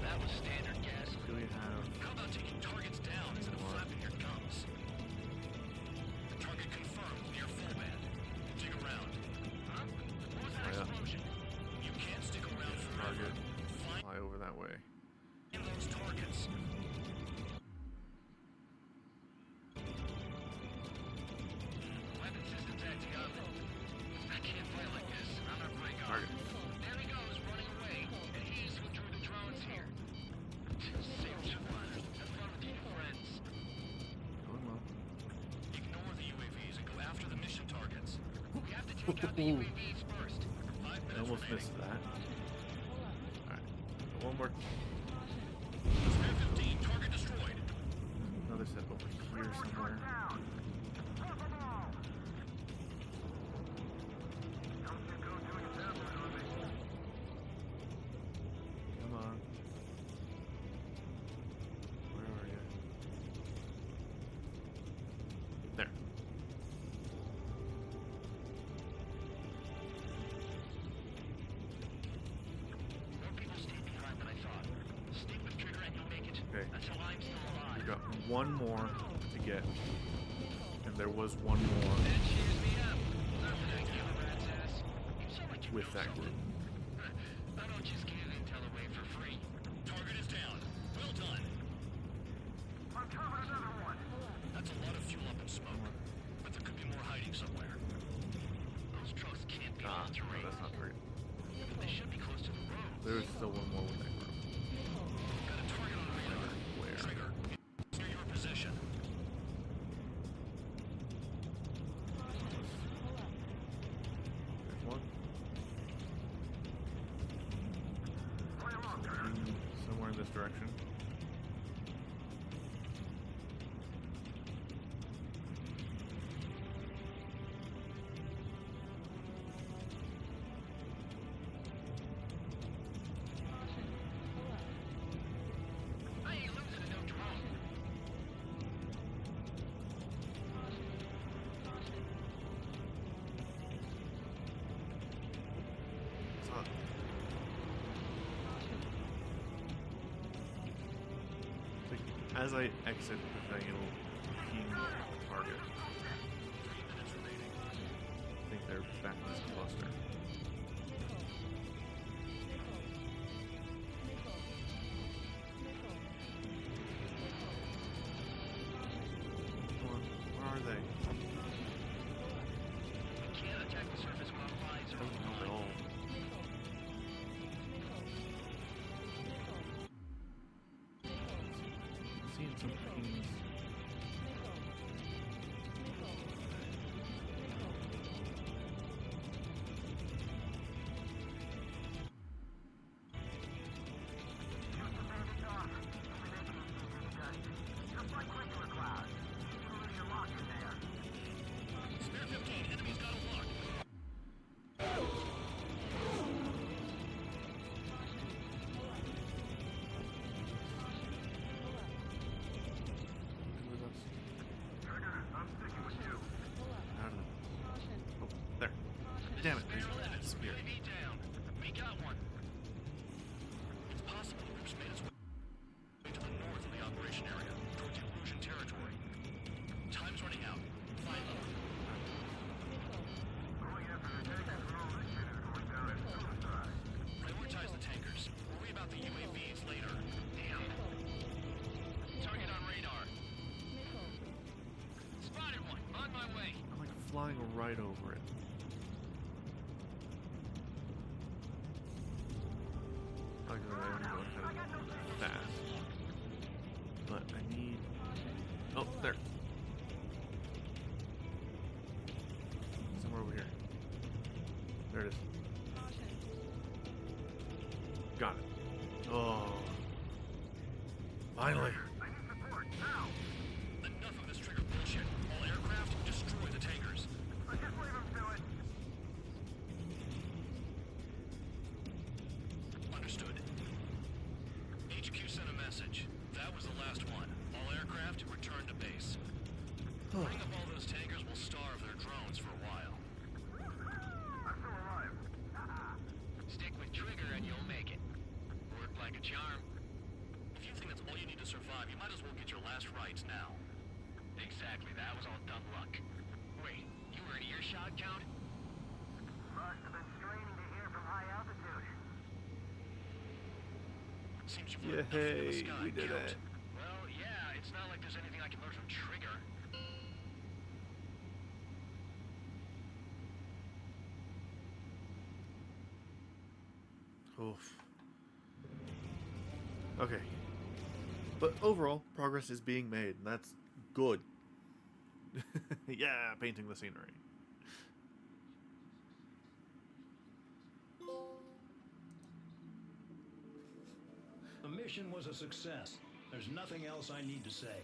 That was standard gas. Do we have... How about taking targets down instead of flapping your gums? Target confirmed near full band. Dig around. Huh? What was that Yeah. explosion? You can't stick around forever. Target. Find Fly over that way. those targets. Weapon systems acting up. I can't fight like this. I'm not break off. Target. There he goes, running away. And he's who drew the drones here. Say what you want. Have fun with your friends. Going well. Ignore the UAVs and go after the mission targets. We have to take out the UAVs first. 5 I minutes almost remaining. missed that. Alright. One more. Spare 15, target destroyed. Another set over here somewhere. Come on. Where are you? There. More people stayed behind than I thought. Stick with trigger and you'll make it. Okay. That's how I'm still alive. We got one more to get. And there was one more That cheers me up. Thank you, rat's ass. You sound like you with know that something. group. I don't just give intel away for free. Target is down. Well done. Uncovered another one. That's a lot of fuel up in smoke. But there could be more hiding somewhere. Those trucks can't be Ah, all no, terrain. that's not target. They should be close to the road. There's still one more with that group. Got a target on radar. Where? Trigger. It's near your position. There's one. Somewhere in this direction. I ain't losing no drone. It's on. Like, as I exit the thing, it'll ping the target. 3 minutes remaining. I think they're back in this cluster. Come on, where are they? We can't attack the surface while flies are Doesn't help at all. Seeing some pings. Spare 15, enemies got a lock. With us. Out of the... Oh, there. Damn it. Spare 11. Disappeared. UAV down. We got one. It's possible the group's made its way to the north of the operation area, towards the Illusion territory. Time's running out. Find them. Prioritize the tankers. Worry about the UAVs later. Damn. Target on radar. Spotted one. On my way. I'm like flying right over it. I am going kind of fast. But I need... Oh, there. Somewhere over here. There it is. Got it. Oh. Finally. Enough of this trigger bullshit. All aircraft, destroy the tankers. Understood. HQ sent a message. That was the last one. All aircraft, return to base. Bring up all those tankers will starve their drones for a while. a charm. If you think that's all you need to survive, you might as well get your last rites now. Exactly, that was all dumb luck. Wait, you were in earshot, Count? Must have been straining to hear from high altitude. Seems you've learned nothing in the Yay, sky, we did Count. it. Well, yeah, it's not like there's anything I can learn from Trigger. Oof. Okay. But overall, progress is being made, and that's good. Yeah, painting the scenery. The mission was a success. There's nothing else I need to say.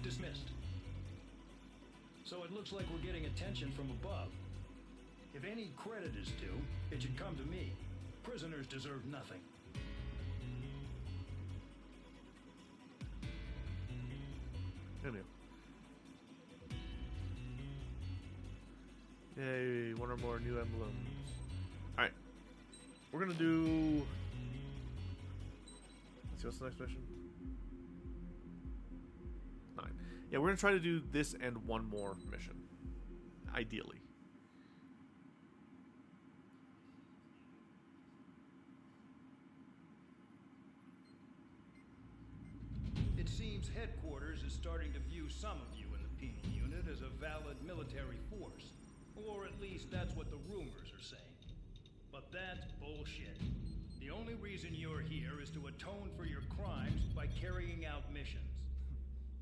Dismissed. So it looks like we're getting attention from above. If any credit is due, it should come to me. Prisoners deserve nothing. Anyway. Yay, one or more new emblems. Alright. We're gonna do... Let's see, what's the next mission? 9. Yeah, we're gonna try to do this and one more mission. Ideally. It seems headquarters is starting to view some of you in the penal unit as a valid military force. Or at least that's what the rumors are saying. But that's bullshit. The only reason you're here is to atone for your crimes by carrying out missions.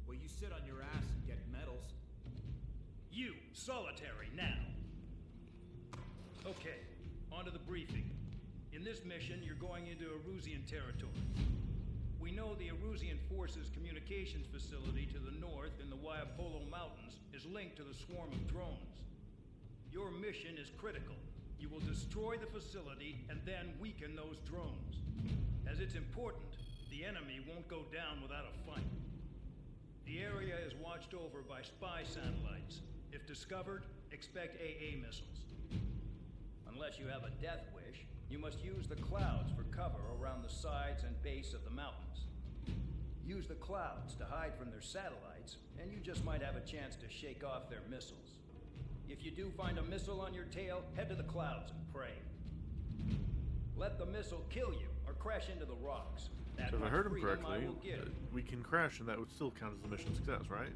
Well, you sit on your ass and get medals. You, solitary, now. Okay, on to the briefing. In this mission, you're going into Erusian territory. We know the Erusian Forces communications facility to the north in the Waiapolo Mountains is linked to the swarm of drones. Your mission is critical. You will destroy the facility and then weaken those drones. As it's important, the enemy won't go down without a fight. The area is watched over by spy satellites. If discovered, expect AA missiles. Unless you have a death wish, you must use the clouds for cover around the sides and base of the mountains. Use the clouds to hide from their satellites, and you just might have a chance to shake off their missiles. If you do find a missile on your tail, head to the clouds and pray. Let the missile kill you or crash into the rocks. That So if I much heard him freedom correctly, I will give. we can crash and that would still count as a mission success, right?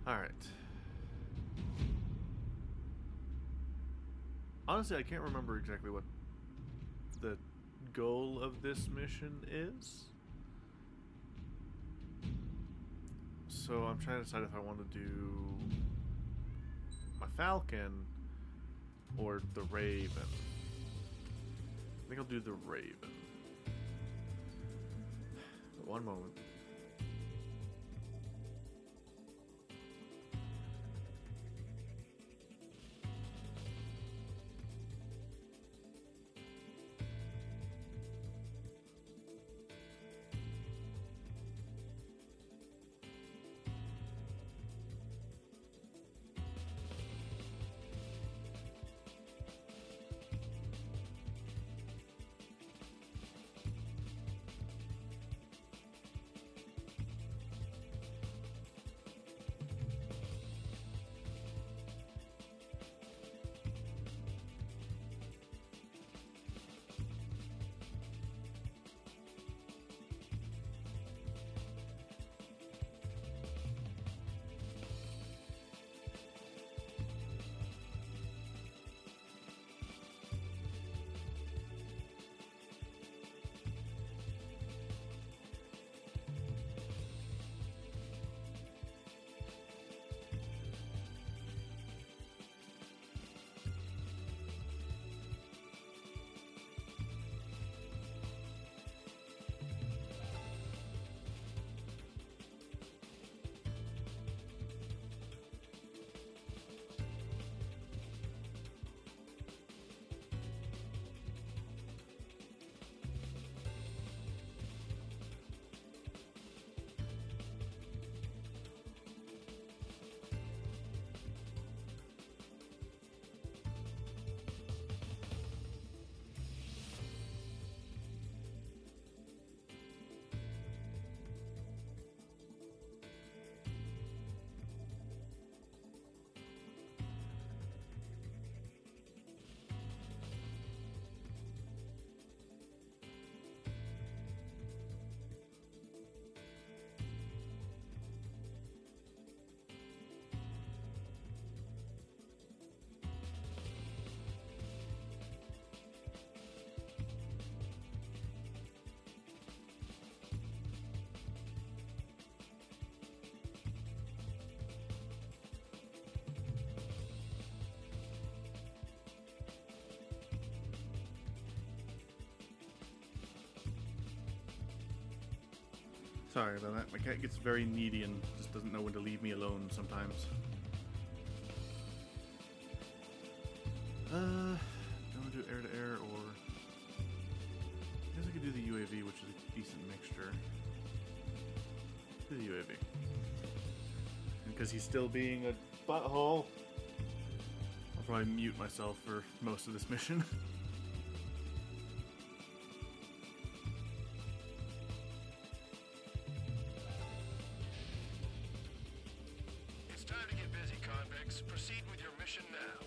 Alright. Honestly, I can't remember exactly what the goal of this mission is. So I'm trying to decide if I want to do my Falcon or the Raven. I think I'll do the Raven. One moment. Sorry about that. My cat gets very needy and just doesn't know when to leave me alone sometimes. Do I want to do air to air or... I guess I could do the UAV, which is a decent mixture. Do the UAV. And because he's still being a butthole, I'll probably mute myself for most of this mission. It's time to get busy, convicts. Proceed with your mission now.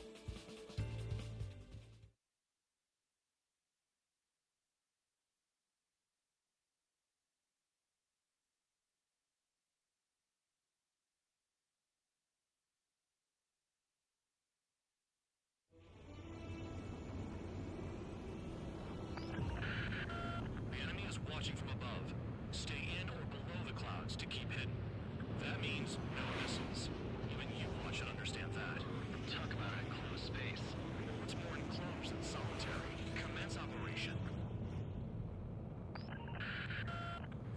The enemy is watching from above. Stay in or below the clouds to keep hidden. That means no missiles. Even you watch and understand that. Talk about an enclosed space. What's more enclosed than solitary? Commence operation.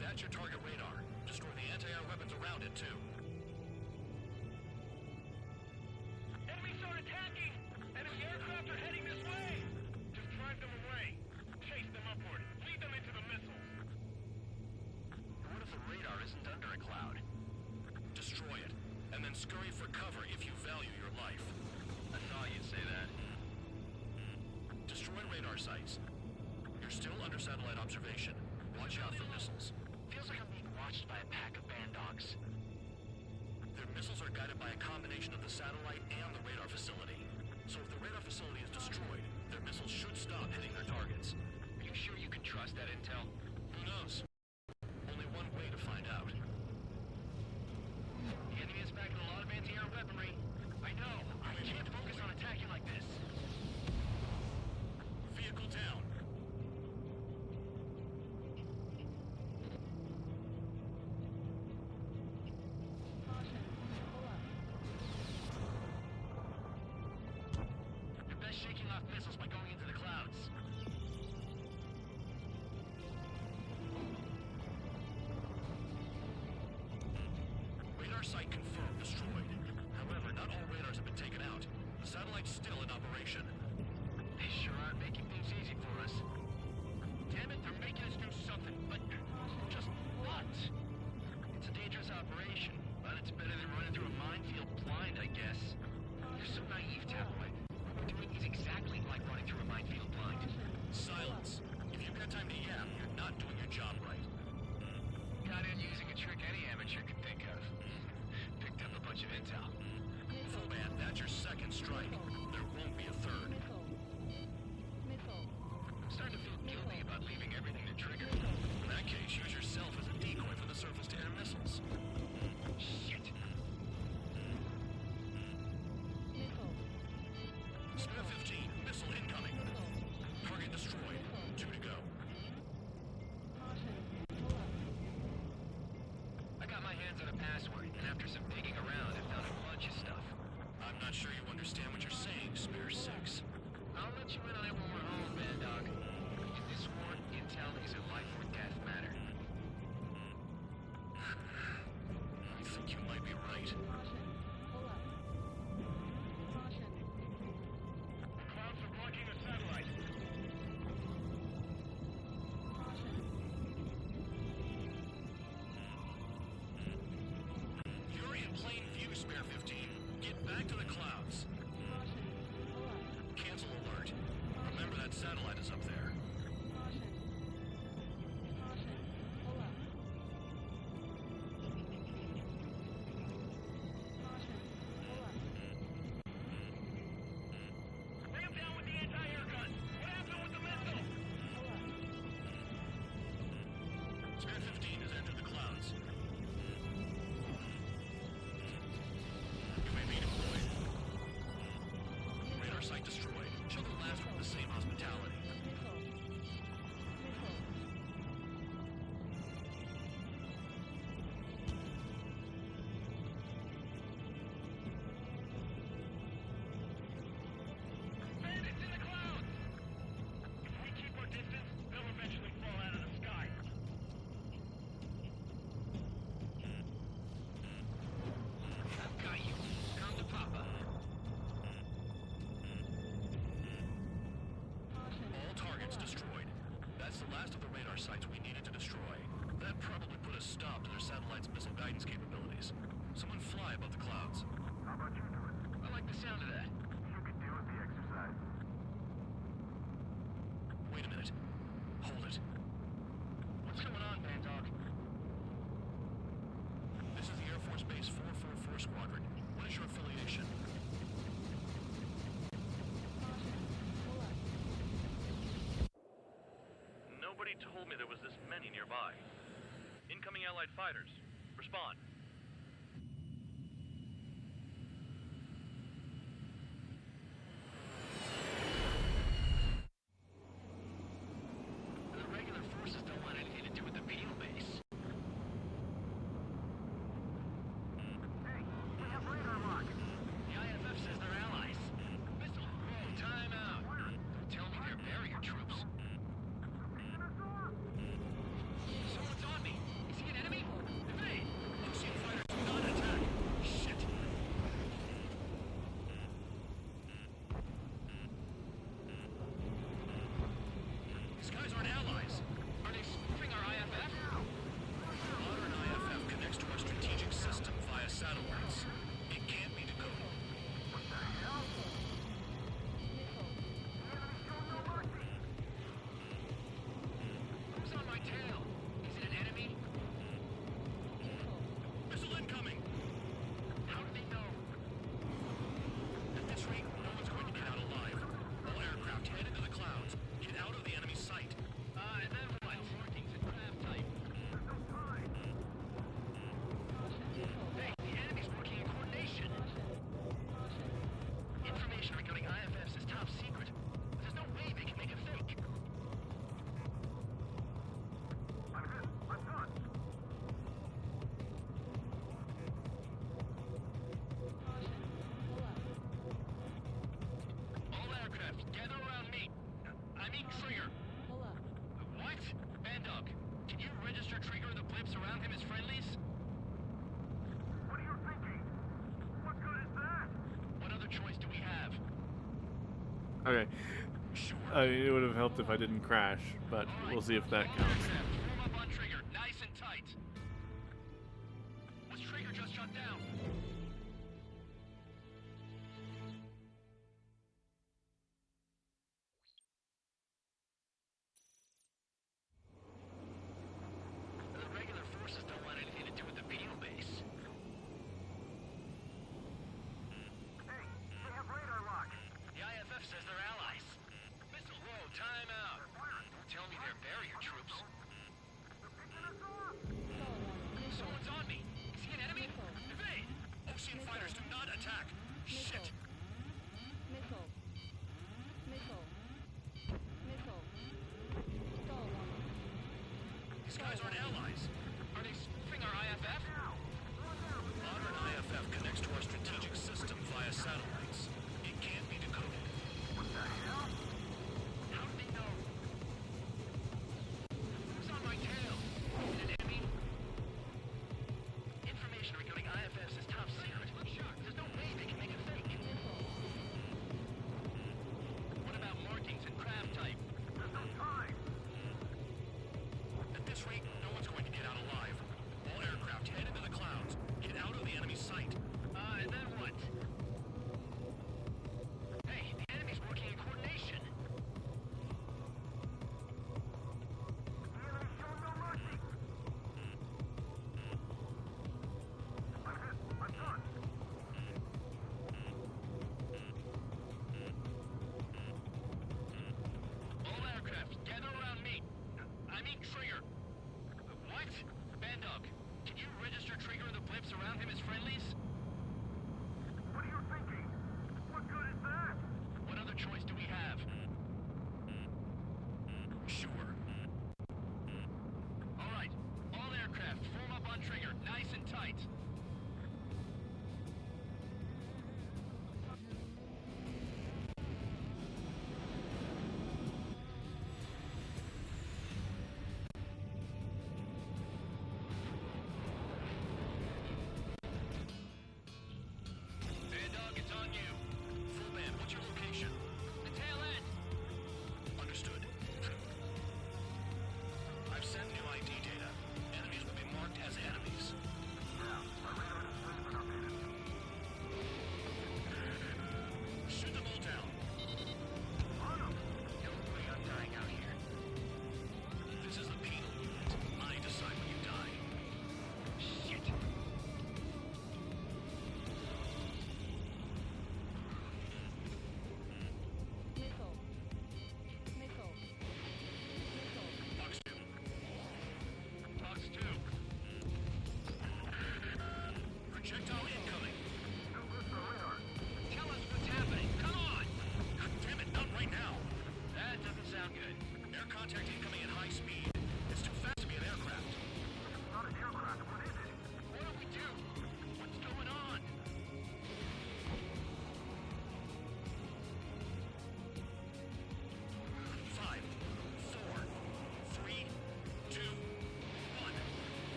That's your target radar. Destroy the anti-air weapons around it, too. Enemies are attacking! Enemy aircraft are heading this way! Just drive them away. Chase them upward. Lead them into the missiles. What if the radar isn't under a cloud? Destroy it, and then scurry for cover if you value your life. I thought you'd say that. Destroy radar sites. You're still under satellite observation. Watch out for missiles. Feels like I'm being watched by a pack of band dogs. Their missiles are guided by a combination of the satellite and the radar facility. So if the radar facility is destroyed, their missiles should stop hitting their targets. Are you sure you can trust that intel? Who knows? Only one way to find out. The enemy is packing a lot of anti-air weaponry. I know. I can't focus on attacking like this. Vehicle down. You're best shaking off missiles by going into the clouds. Radar site confirmed destroyed. However, not all radars have been taken out. The satellite's still in operation. They sure are making things easy for us. Damn it, they're making us do something. But just what? It's a dangerous operation, but it's better than running through a minefield blind, I guess. You're so naive, Tabloid. What we're doing is exactly like running through a minefield blind. Silence. If you've got time to yap, you're not doing your job right. Got in using a trick any amateur could think of. Picked up a bunch of intel. Full band, that's your second strike. There won't be a third. I'm starting to feel guilty about leaving everything to Trigger. In that case, use yourself as a decoy for the surface-to-air missiles. Shit. Spare 15, missile incoming. Target destroyed. 2 to go. I got my hands on a password, and after some digging around, I found a bunch of stuff. I'm not sure you understand what you're saying, Spare 6. I'll let you in on it when we're home, Band Dog. In this war, intel is a life or death matter. I think you might be right. The clouds are blocking the satellite. You're in plain view, Spare 15. Get back to the clouds. Cancel alert. Remember that satellite is up there. Bring him down with the anti-air gun. What happened with the missile? Spare 15 has entered the clouds. UAV deployed. Radar site destroyed. Show the last one the same hospitality. Bandits in the clouds! If we keep our distance, they'll eventually fall out of the sky. radar sites we needed to destroy. That probably put a stop to their satellite's missile guidance capabilities. Someone fly above the clouds. How about you do it? I like the sound of that. You could deal with the exercise. Wait a minute. Hold it. What's going on, Bandog? This is the Air Force Base 444 Squadron. What is your affiliation? Nobody told me there was this many nearby. Incoming Allied fighters. Respond. The regular forces don't want anything to do with the Beetle base. Hey, we have radar lock. The IFF says they're allies. Missile. Whoa, time out. Don't tell me they're barrier troops. Someone's on me. Is he an enemy? Evade! Ocean fighters do not attack. Shit. These guys aren't allies. Are they spoofing our IFF? Modern IFF connects to our strategic system via satellites. It can't be decoded. Who's on my tail? Is it an enemy? Missile incoming! How do they know? At this rate, no one's going to get out alive. All aircraft head into the clouds. Get out of the enemy's sight. And then what? Markings and craft type. Hey, the enemy's working in coordination. Information regarding IFFs is top secret. There's no way they can make it fake. I'm hit. I'm done. All aircraft, gather around me. I mean Trigger. What? Bandog, can you register Trigger and the blips around him as friendlies? What are you thinking? What good is that? What other choice do we have? Okay. Sure. I mean, it would have helped if I didn't crash, but All right, we'll see if that all counts. aircraft, form up on Trigger, nice and tight. Was Trigger just shut down? The regular forces don't want anything to do with the Beetle base. Hey, we have radar lock. The IFF says they're allies. Missile. Whoa, time out. Don't tell me they're barrier troops. Someone's on me. Is he an enemy? Evade! Ocean fighters do not attack. Shit. Missile. Missile. Missile. Stall warning. These guys aren't allies. Are they spoofing our IFF? Modern IFF connects to our strategic system via satellites. It can't be decoded. How do they know? Who's on my tail? Is it an enemy? Information regarding IFFs is top secret. There's no way they can make it fake. What about markings and craft type? There's no time. At this rate, no one's going to get out alive. All aircraft head into the clouds. Get out of the enemy's sight. And then what? Hey, the enemy's working in coordination. The enemy showed no mercy. I'm hit. I'm done. All aircraft, gather around me. I mean Trigger. What? Bandog, can you register Trigger and the blips around him as friendlies? What are you thinking? What good is that? What other choice do we have? Sure. All right, all aircraft, form up on Trigger, nice and tight. Bandog, it's on you. Full band, what's your location? The tail end. Understood.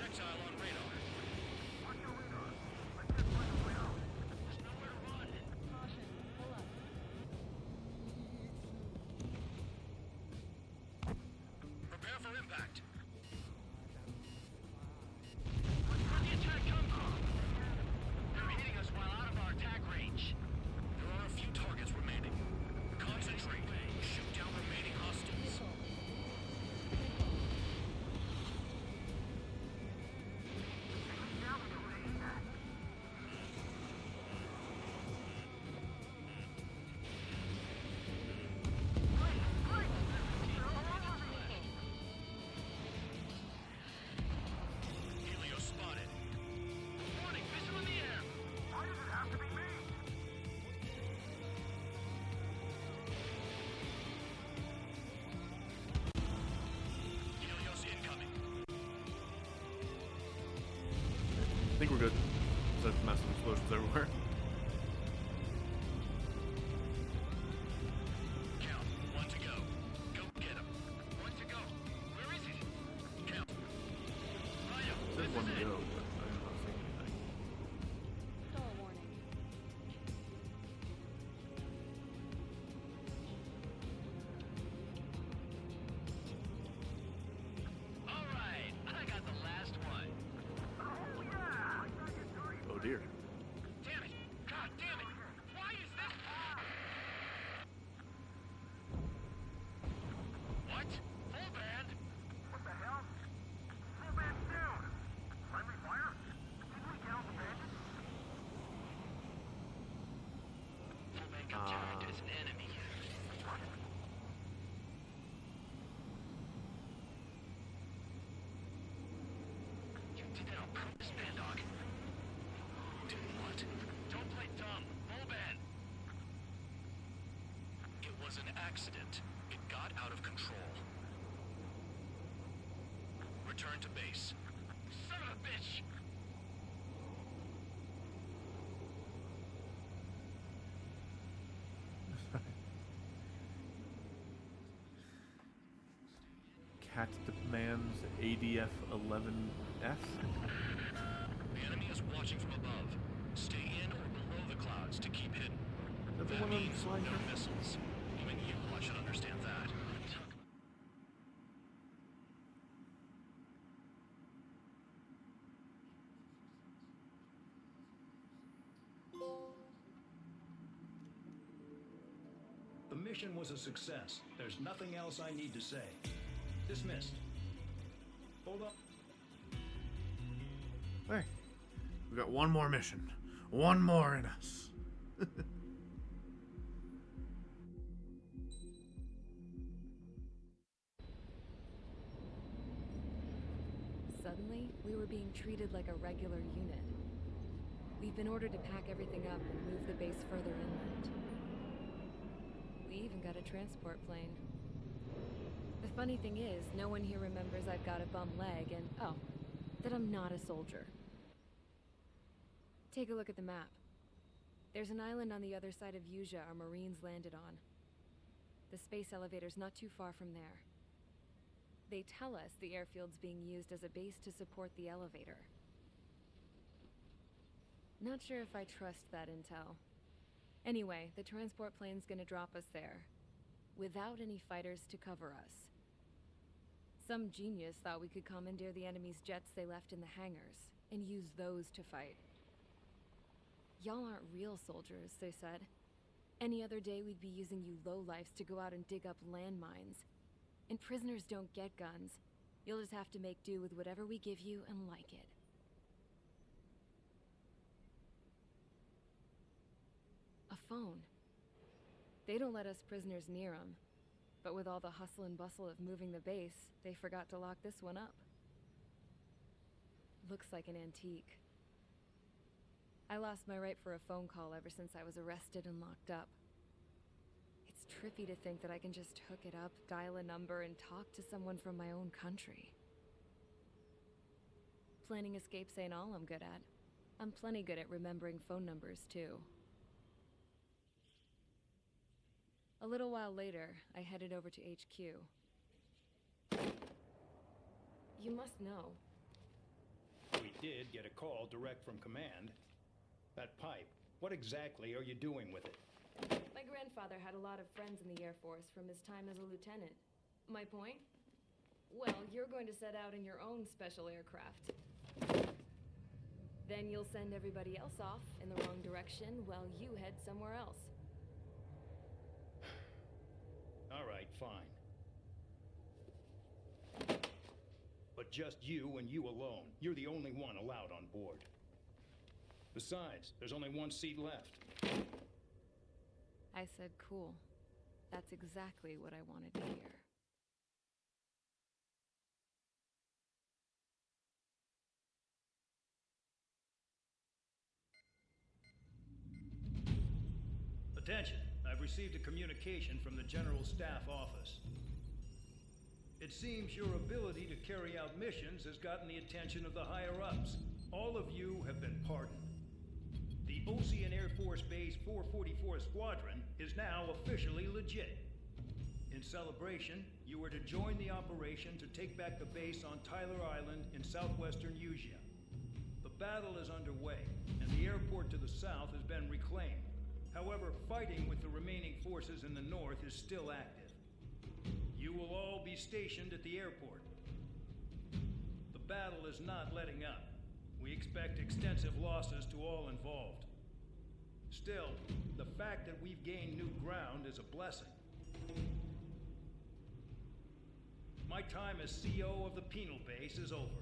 projectile on radar. What's your radar? I can't find a way out. There's nowhere to run. Caution. Pull up. Prepare for impact. Where'd the attack come from? They're hitting us while out of our attack range. There are a few targets remaining. Concentrate. Shoot down remaining hostiles. Helios spotted. Warning, missile in the air. Why does it have to be me? Helios incoming. I think we're good. Besides massive explosions everywhere. Count. 1 to go. Go get him. One to go. Where is it? Count. Rhino, There's this one is to it. go, but I'm not seeing anything. Stall warning. All right, I got the last one. Oh dear. Damn it! God damn it! Why is this? What? Full band? What the hell? Full band's down. Friendly fire? Did we count the bandits? Full band got tagged as an enemy. You did that on purpose, Bandog. Do what? Don't play dumb. Full band. It was an accident. It got out of control. Return to base. Son of a bitch! Cat demands ADF 11F. The enemy is watching from above. Stay in or below the clouds to keep hidden. Is that the That one on means flying no here? missiles. Even you, I should understand that. The mission was a success. There's nothing else I need to say. Dismissed. Hold up. Hey, we got one more mission. One more in us. Suddenly, we were being treated like a regular unit. We've been ordered to pack everything up and move the base further inland. We even got a transport plane. The funny thing is, no one here remembers I've got a bum leg and, oh, that I'm not a soldier. Take a look at the map. There's an island on the other side of Yuja our Marines landed on. The space elevator's not too far from there. They tell us the airfield's being used as a base to support the elevator. Not sure if I trust that intel. Anyway, the transport plane's gonna drop us there, without any fighters to cover us. Some genius thought we could commandeer the enemy's jets they left in the hangars, and use those to fight. Y'all aren't real soldiers, they said. Any other day we'd be using you lowlifes to go out and dig up landmines. And prisoners don't get guns. You'll just have to make do with whatever we give you and like it. A phone. They don't let us prisoners near them. But with all the hustle and bustle of moving the base, they forgot to lock this one up. Looks like an antique. I lost my right for a phone call ever since I was arrested and locked up. It's trippy to think that I can just hook it up, dial a number, and talk to someone from my own country. Planning escapes ain't all I'm good at. I'm plenty good at remembering phone numbers, too. A little while later, I headed over to HQ. You must know. did get a call direct from command. That pipe, what exactly are you doing with it? My grandfather had a lot of friends in the Air Force from his time as a lieutenant. My point? Well, you're going to set out in your own special aircraft. Then you'll send everybody else off in the wrong direction while you head somewhere else. All right, fine. But just you and you alone. You're the only one allowed on board. Besides, there's only one seat left. I said cool. That's exactly what I wanted to hear. Attention, I've received a communication from the General Staff Office. It seems your ability to carry out missions has gotten the attention of the higher-ups. All of you have been pardoned. The Ocean Air Force Base 444 Squadron is now officially legit. In celebration, you are to join the operation to take back the base on Tyler Island in southwestern Usea. The battle is underway, and the airport to the south has been reclaimed. However, fighting with the remaining forces in the north is still active. You will all be stationed at the airport. The battle is not letting up. We expect extensive losses to all involved. Still, the fact that we've gained new ground is a blessing. My time as CO of the penal base is over.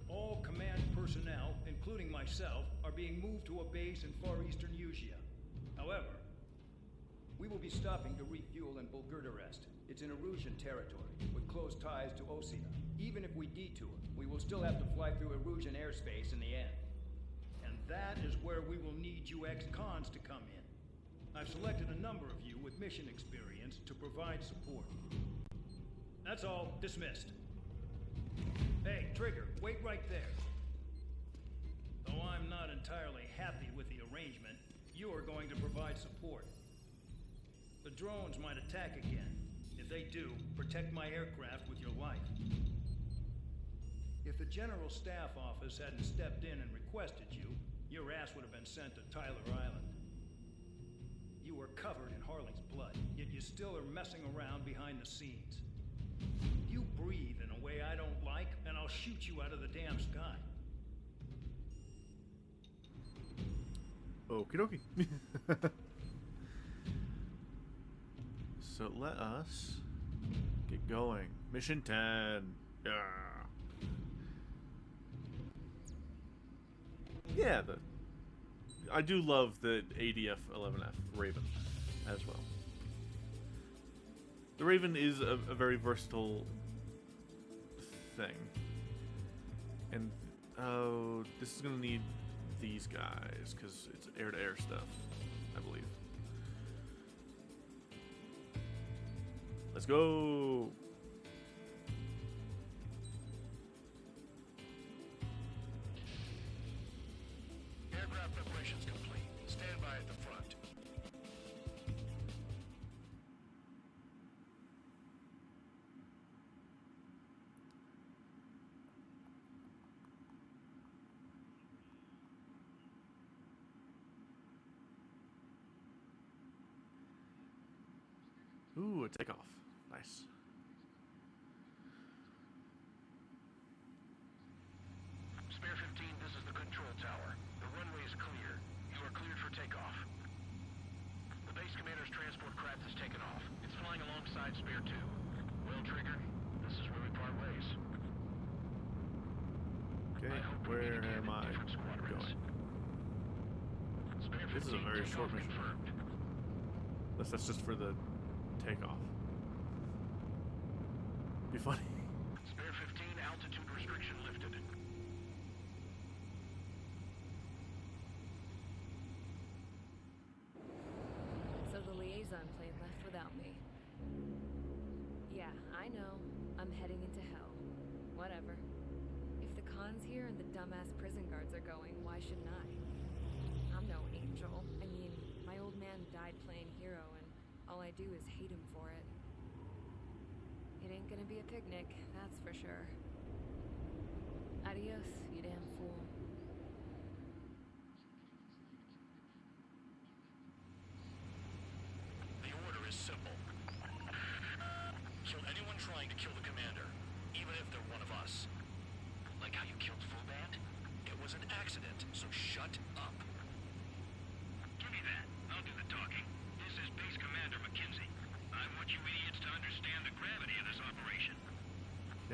All command personnel, including myself, are being moved to a base in far eastern Usea. However, we will be stopping to refuel in Bulgurdarest. It's in Erusian territory, with close ties to Osea. Even if we detour, we will still have to fly through Erusian airspace in the end. And that is where we will need you ex-cons to come in. I've selected a number of you with mission experience to provide support. That's all. Dismissed. Hey, Trigger, wait right there. Though I'm not entirely happy with the arrangement, you are going to provide support. The drones might attack again. If they do, protect my aircraft with your life. If the General Staff Office hadn't stepped in and requested you, your ass would have been sent to Tyler Island. You are covered in Harling's blood, yet you still are messing around behind the scenes. You breathe in a way I don't like, and I'll shoot you out of the damn sky. Okie dokie. So let us get going. Mission 10. Yeah. Yeah, I do love the ADF 11F Raven as well. The Raven is a very versatile thing. And, oh, this is going to need these guys, because it's air-to-air stuff, I believe. Let's go! Aircraft preparations complete. Stand by at the front. Ooh, a takeoff. Nice. Spare 15, this is the control tower. The runway is clear. You are cleared for takeoff. The base commander's transport craft has taken off. It's flying alongside Spare 2. Well, Trigger, this is where we part ways. Okay, where am I going? This is a very short mission. Unless that's just for the takeoff. Be funny. Spare 15, altitude restriction lifted. So the liaison plane left without me. Yeah, I know. I'm heading into hell. Whatever. If the cons here and the dumbass prison guards are going, why shouldn't I? I'm no angel. I mean, my old man died playing hero, and all I do is hate him for it. It ain't gonna be a picnic, that's for sure. Adios, you damn fool.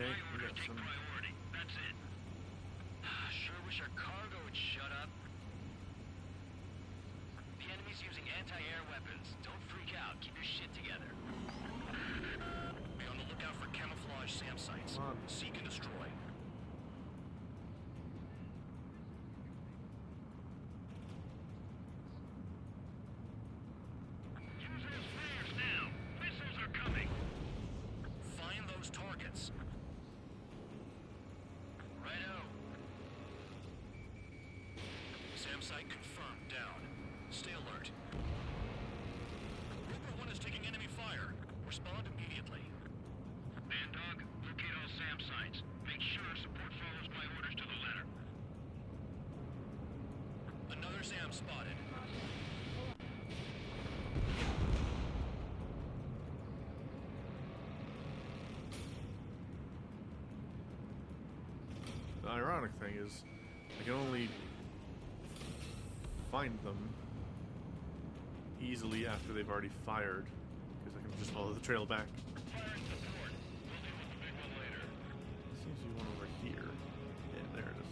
Okay, we got some. Priority. That's it. Sure wish our cargo would shut up. The enemy's using anti-air weapons. Don't freak out. Keep your shit together. Be on the lookout for camouflage SAM sites. Come on. Seek and destroy. Use those flares now. Missiles are coming. Find those targets. Righto. SAM site confirmed down. Stay alert. Rover 1 is taking enemy fire. Respond immediately. Bandog, locate all SAM sites. Make sure support follows my orders to the letter. Another SAM spotted. The ironic thing is, I can only find them easily after they've already fired, because I can just follow the trail back. Firing support. We'll deal with the big one later. Seems to be one over here. Yeah, there it is.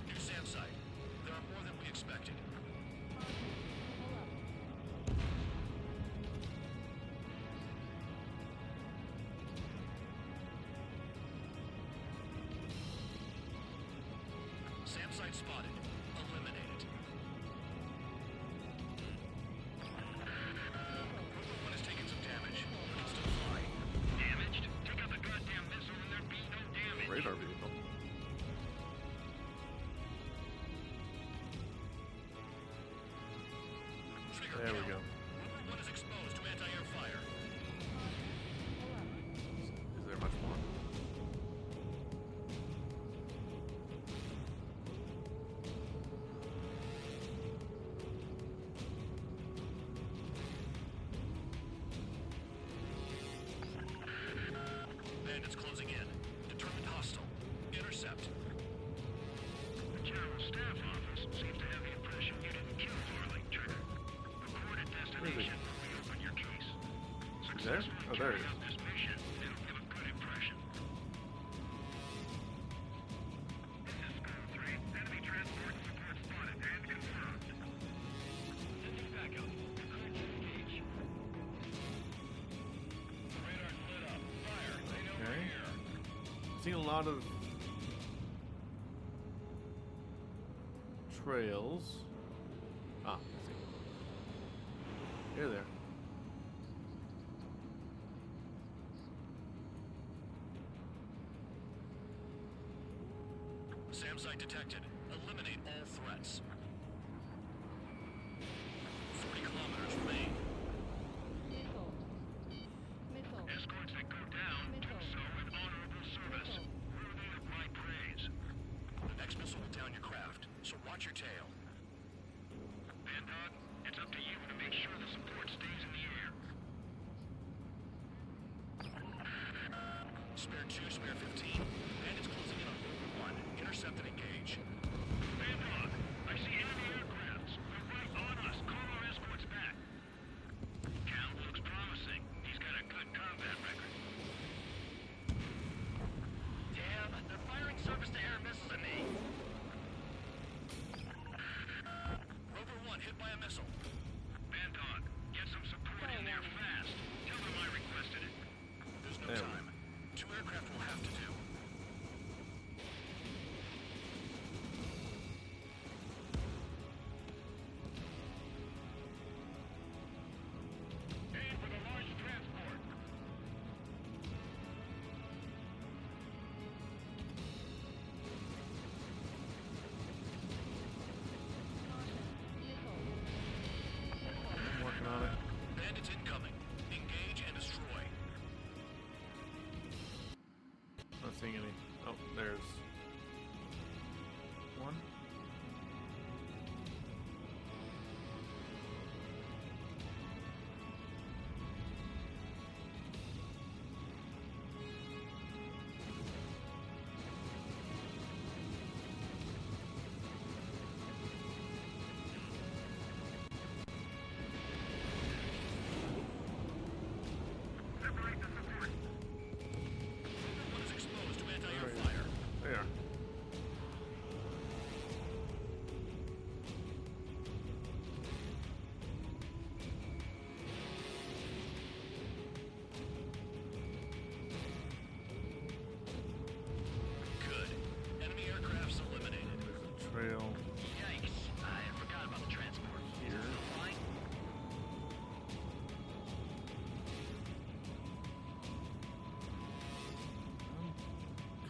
New SAM site. There are more than we expected. SAM site spotted. Eliminated. Rover 1 is taking some damage. But can still fly. Damaged? Take out the goddamn missile and there'd be no damage. Radar vehicle. Trigger There we kill. go. Rover 1 is exposed to anti-air fire. Is there much more? Bandits closing in. Determined hostile. Intercept. The General Staff Office seems to have the impression you didn't kill Farley, Trigger. Report at destination when we open your case. There? Successfully Oh, there it carry is. out this mission, it'll give a good impression. This is Skull 3. Enemy transport and support spotted and confirmed. Sending backup. Current engage. Radar's lit up. Fire. They know Okay. we're here. Seen a lot of trails. Ah, I see. Here, there. SAM site detected. Eliminate all threats. 40 kilometers remain. Escorts that go down do so with honorable service, worthy of my praise. The next missile will down your craft, so watch your tail. Bandog, it's up to you to make sure the support stays in the air. Spare 2, spare 15. Bandits closing in on Rover 1. Intercept and engage. Bandog, I see enemy aircrafts. They're right on us. Call our escorts back. Cal looks promising. He's got a good combat record. Damn, they're firing surface-to-air missiles at me. Rover 1 hit by a missile. Bandog, get some support in there fast. Tell them I requested it. There's no There we time. 2 aircraft will have to do.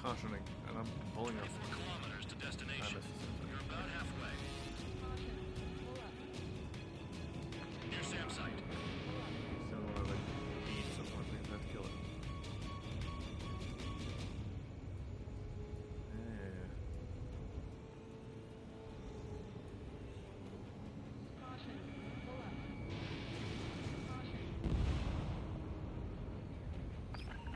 cautioning, and I'm pulling up. 24 kilometers to destination. You're about halfway. Near Sam site. Still want to like feed someone. We have to kill it. Yeah.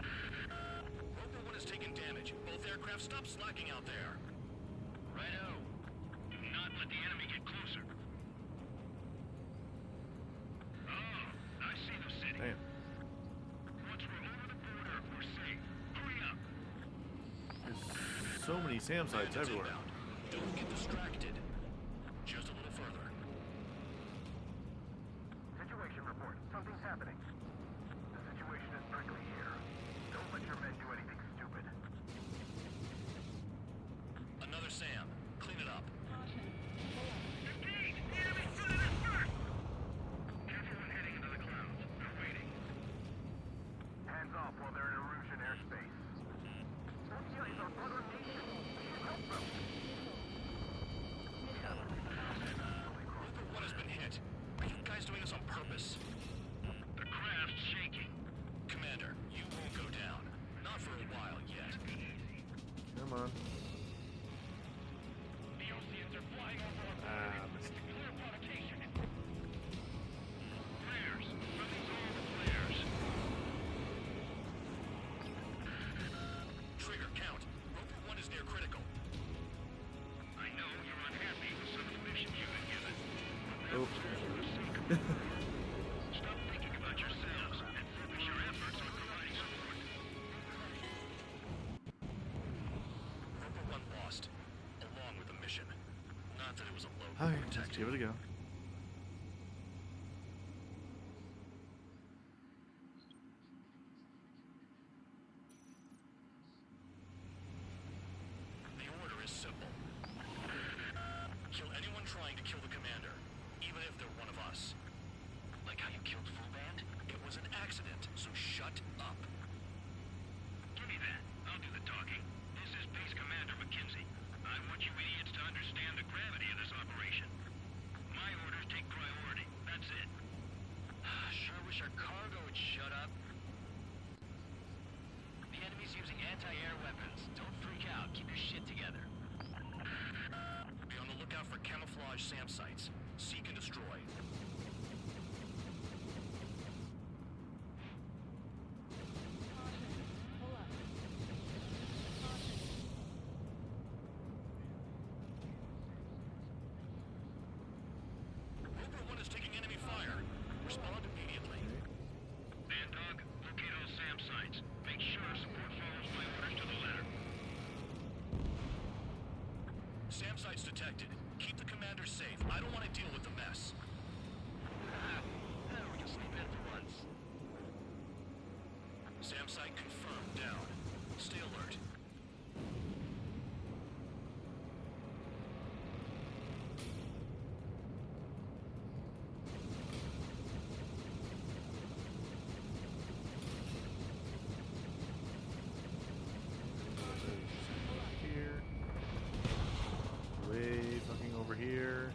Roper 1 is taking damage. Both aircraft, stop slacking out there. Righto. Do not let the enemy get closer. Oh, I see the city. Damn. Once we're over the border, we're safe. Hurry up. There's so many SAM sites It's everywhere. inbound. Don't get distracted. Just a little further. Situation report. Something's happening. The situation is prickly here. Don't let your men do anything stupid. Another Sam. Clean it up. Engage! The enemy's shooting us first! Everyone heading into the clouds. They're waiting. Hands off while they're in Erusian airspace. Roper 1 has been hit. Are you guys doing this on purpose? The craft's shaking. Commander, you won't go down. Not for a while yet. Come on. The Oceans are flying over our Ah, missed. clear provocation. Flares. Release all the flares. Trigger, count. Roper 1 is near critical. I know you're unhappy with some of the missions you've been given. Oh. Stop thinking about yourselves and focus your efforts on providing support. Roper 1 lost, along with the mission. Not that it was a load to Alright, let's protect. give it a go. The order is simple. Kill anyone trying to kill the commander, even if they're one of us. Like how you killed Full Band? It was an accident, so shut up. Give me that. I'll do the talking. This is Base Commander McKenzie. I want you idiots to understand the gravity of this operation. My orders take priority. That's it. Sure wish our cargo would shut up. The enemy's using anti-air weapons. Don't freak out. Keep your shit together. Be on the lookout for camouflage SAM sites. Seek and destroy. Roper 1 is taking enemy fire. Respond immediately. Band Dog, locate all SAM sites. Make sure support follows my orders to the letter. SAM sites detected. Keep the commander safe. I don't want to deal with the mess. We can sleep in for once. SAM site confirmed down. Stay alert. Here. Way fucking over here.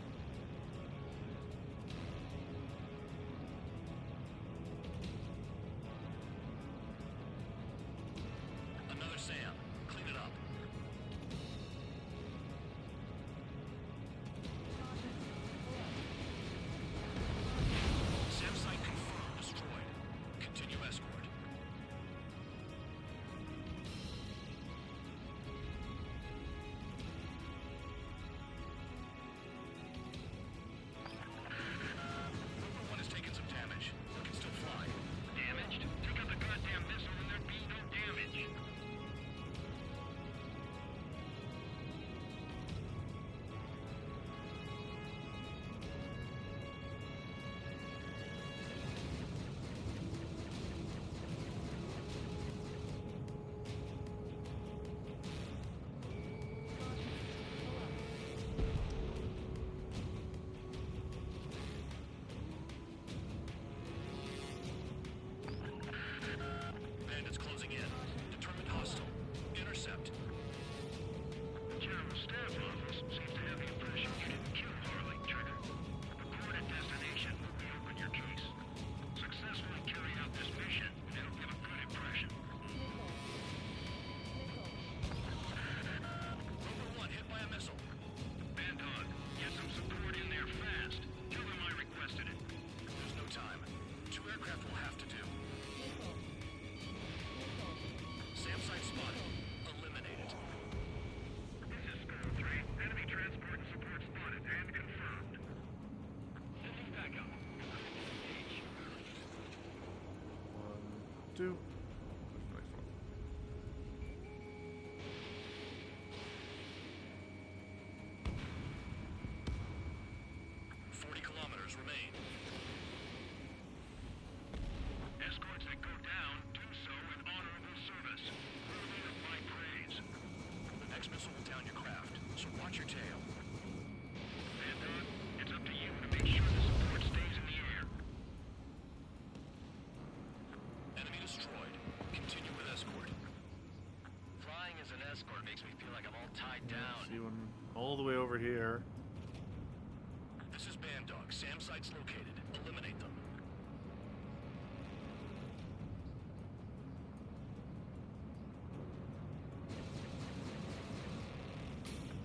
to... Where's the next one? 40 kilometers remain. Escorts that go down do so with honorable service. Worthy of my praise. The next missile will down your craft, so watch your tail. Vandon, it's up to you to make sure the support stays in the air. Enemy destroyed. Continue with escort. Flying as an escort makes me feel like I'm all tied down. See one all the way over here. This is Band Dog. SAM site's located. Eliminate them.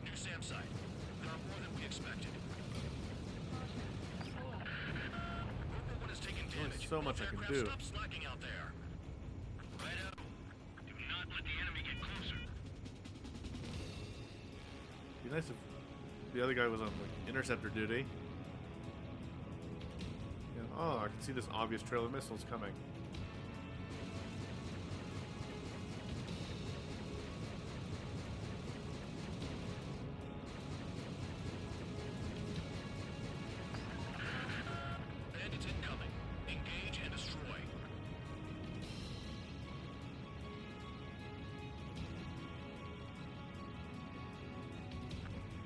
New SAM site. There are more than we expected. Rover 1 has taken damage. so much I can Aircraft, do. Stop slacking out there. Righto. Do not let the enemy get closer. Be nice if the other guy was on like interceptor duty. Yeah, oh, I can see this obvious trail of missiles coming. Bandits incoming. Engage and destroy.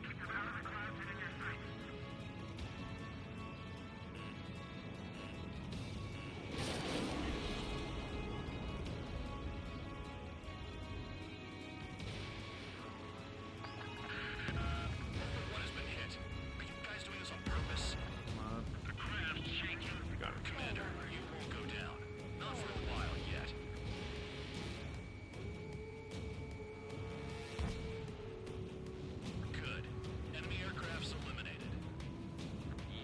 Keep them out of the clouds and in your sights. Rover 1 has been hit. Are you guys doing this on purpose? Come on. The craft's shaking. You got it. Commander, you won't go down. Not for a while yet. Good. Enemy aircraft's eliminated.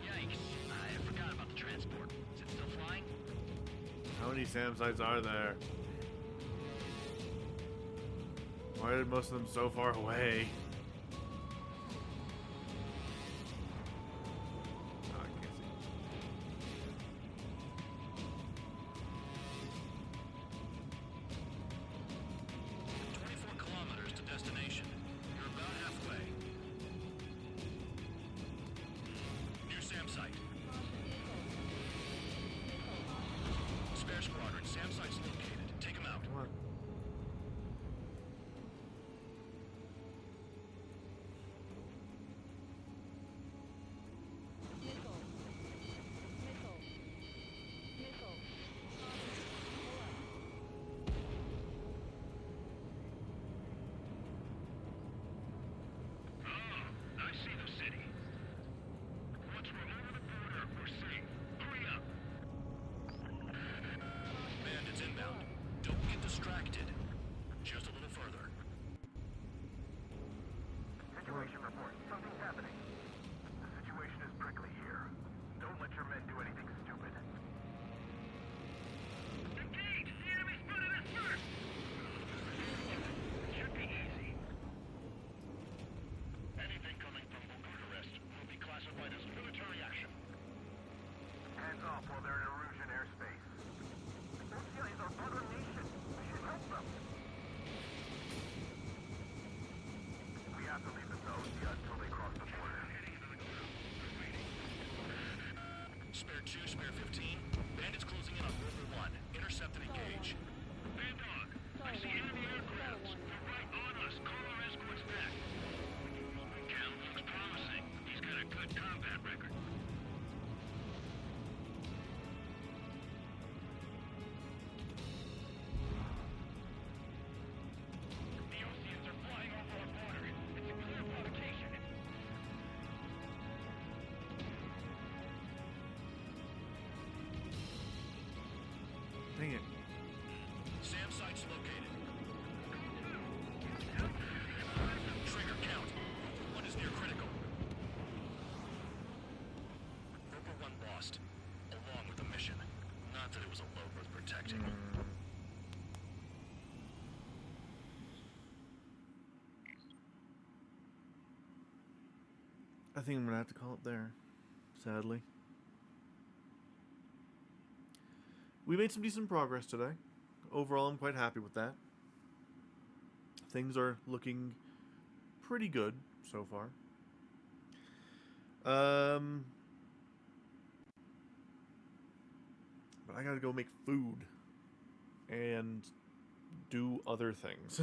Yikes. I forgot about the transport. Is it still flying? How many SAM sites are there? Why are most of them so far away? Oh, I can't see. 24 kilometers to destination. You're about halfway. New SAM site. Spare squadron. SAM site's located. Take them out. Come on. Oh, I see the city. Once we're over the border, we're safe. Hurry up. Bandits inbound. Don't get distracted. Just a little further. Situation report. Something's happening. The situation is prickly here. Don't let your men do anything stupid. Engage! The enemy spotted us first! Should be easy. Anything coming from Bucharest will be classified as military action. Hands off while they're in Erusian airspace. Those guys are other nation. We should help them. We have to leave the Nosia until they cross the border. Spare 2, spare 15. Bandits closing in on Rover 1. Intercept and engage. Bandog, I see enemy aircraft. They're right on us. Call our escorts back. Count looks promising. He's got a good combat record. The Oceans are flying over our border. It's a clear provocation. Dang it. SAM site's located. Trigger count. Rover 1 is near critical. Rover 1 lost, along with the mission. Not that it was a load worth protecting. I think I'm gonna have to call it there, sadly. We made some decent progress today. overall, I'm quite happy with that. Things are looking pretty good so far. But I gotta go make food and do other things.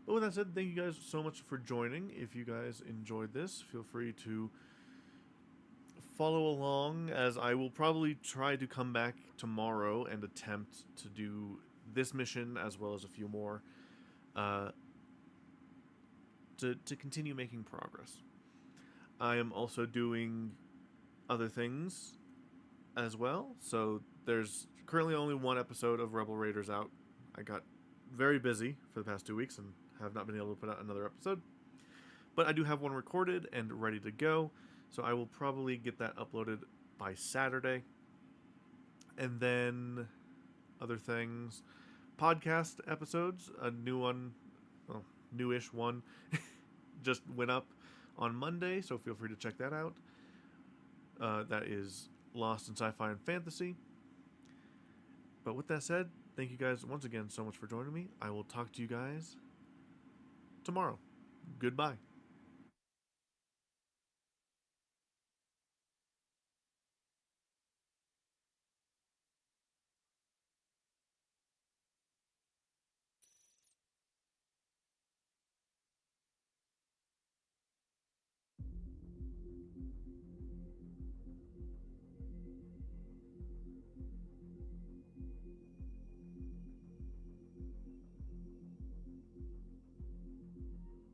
But with that said, thank you guys so much for joining. If you guys enjoyed this, feel free to follow along, as I will probably try to come back tomorrow and attempt to do this mission as well as a few more to continue making progress. I am also doing other things as well, so there's currently only one episode of Rebel Raiders out. I got very busy for the past 2 weeks and have not been able to put out another episode, but I do have one recorded and ready to go, so I will probably get that uploaded by Saturday. And then other things, podcast episodes, a new one, well, newish one just went up on Monday, so feel free to check that out. That is Lost in Sci-Fi and Fantasy. But with that said, thank you guys once again so much for joining me. I will talk to you guys tomorrow. Goodbye.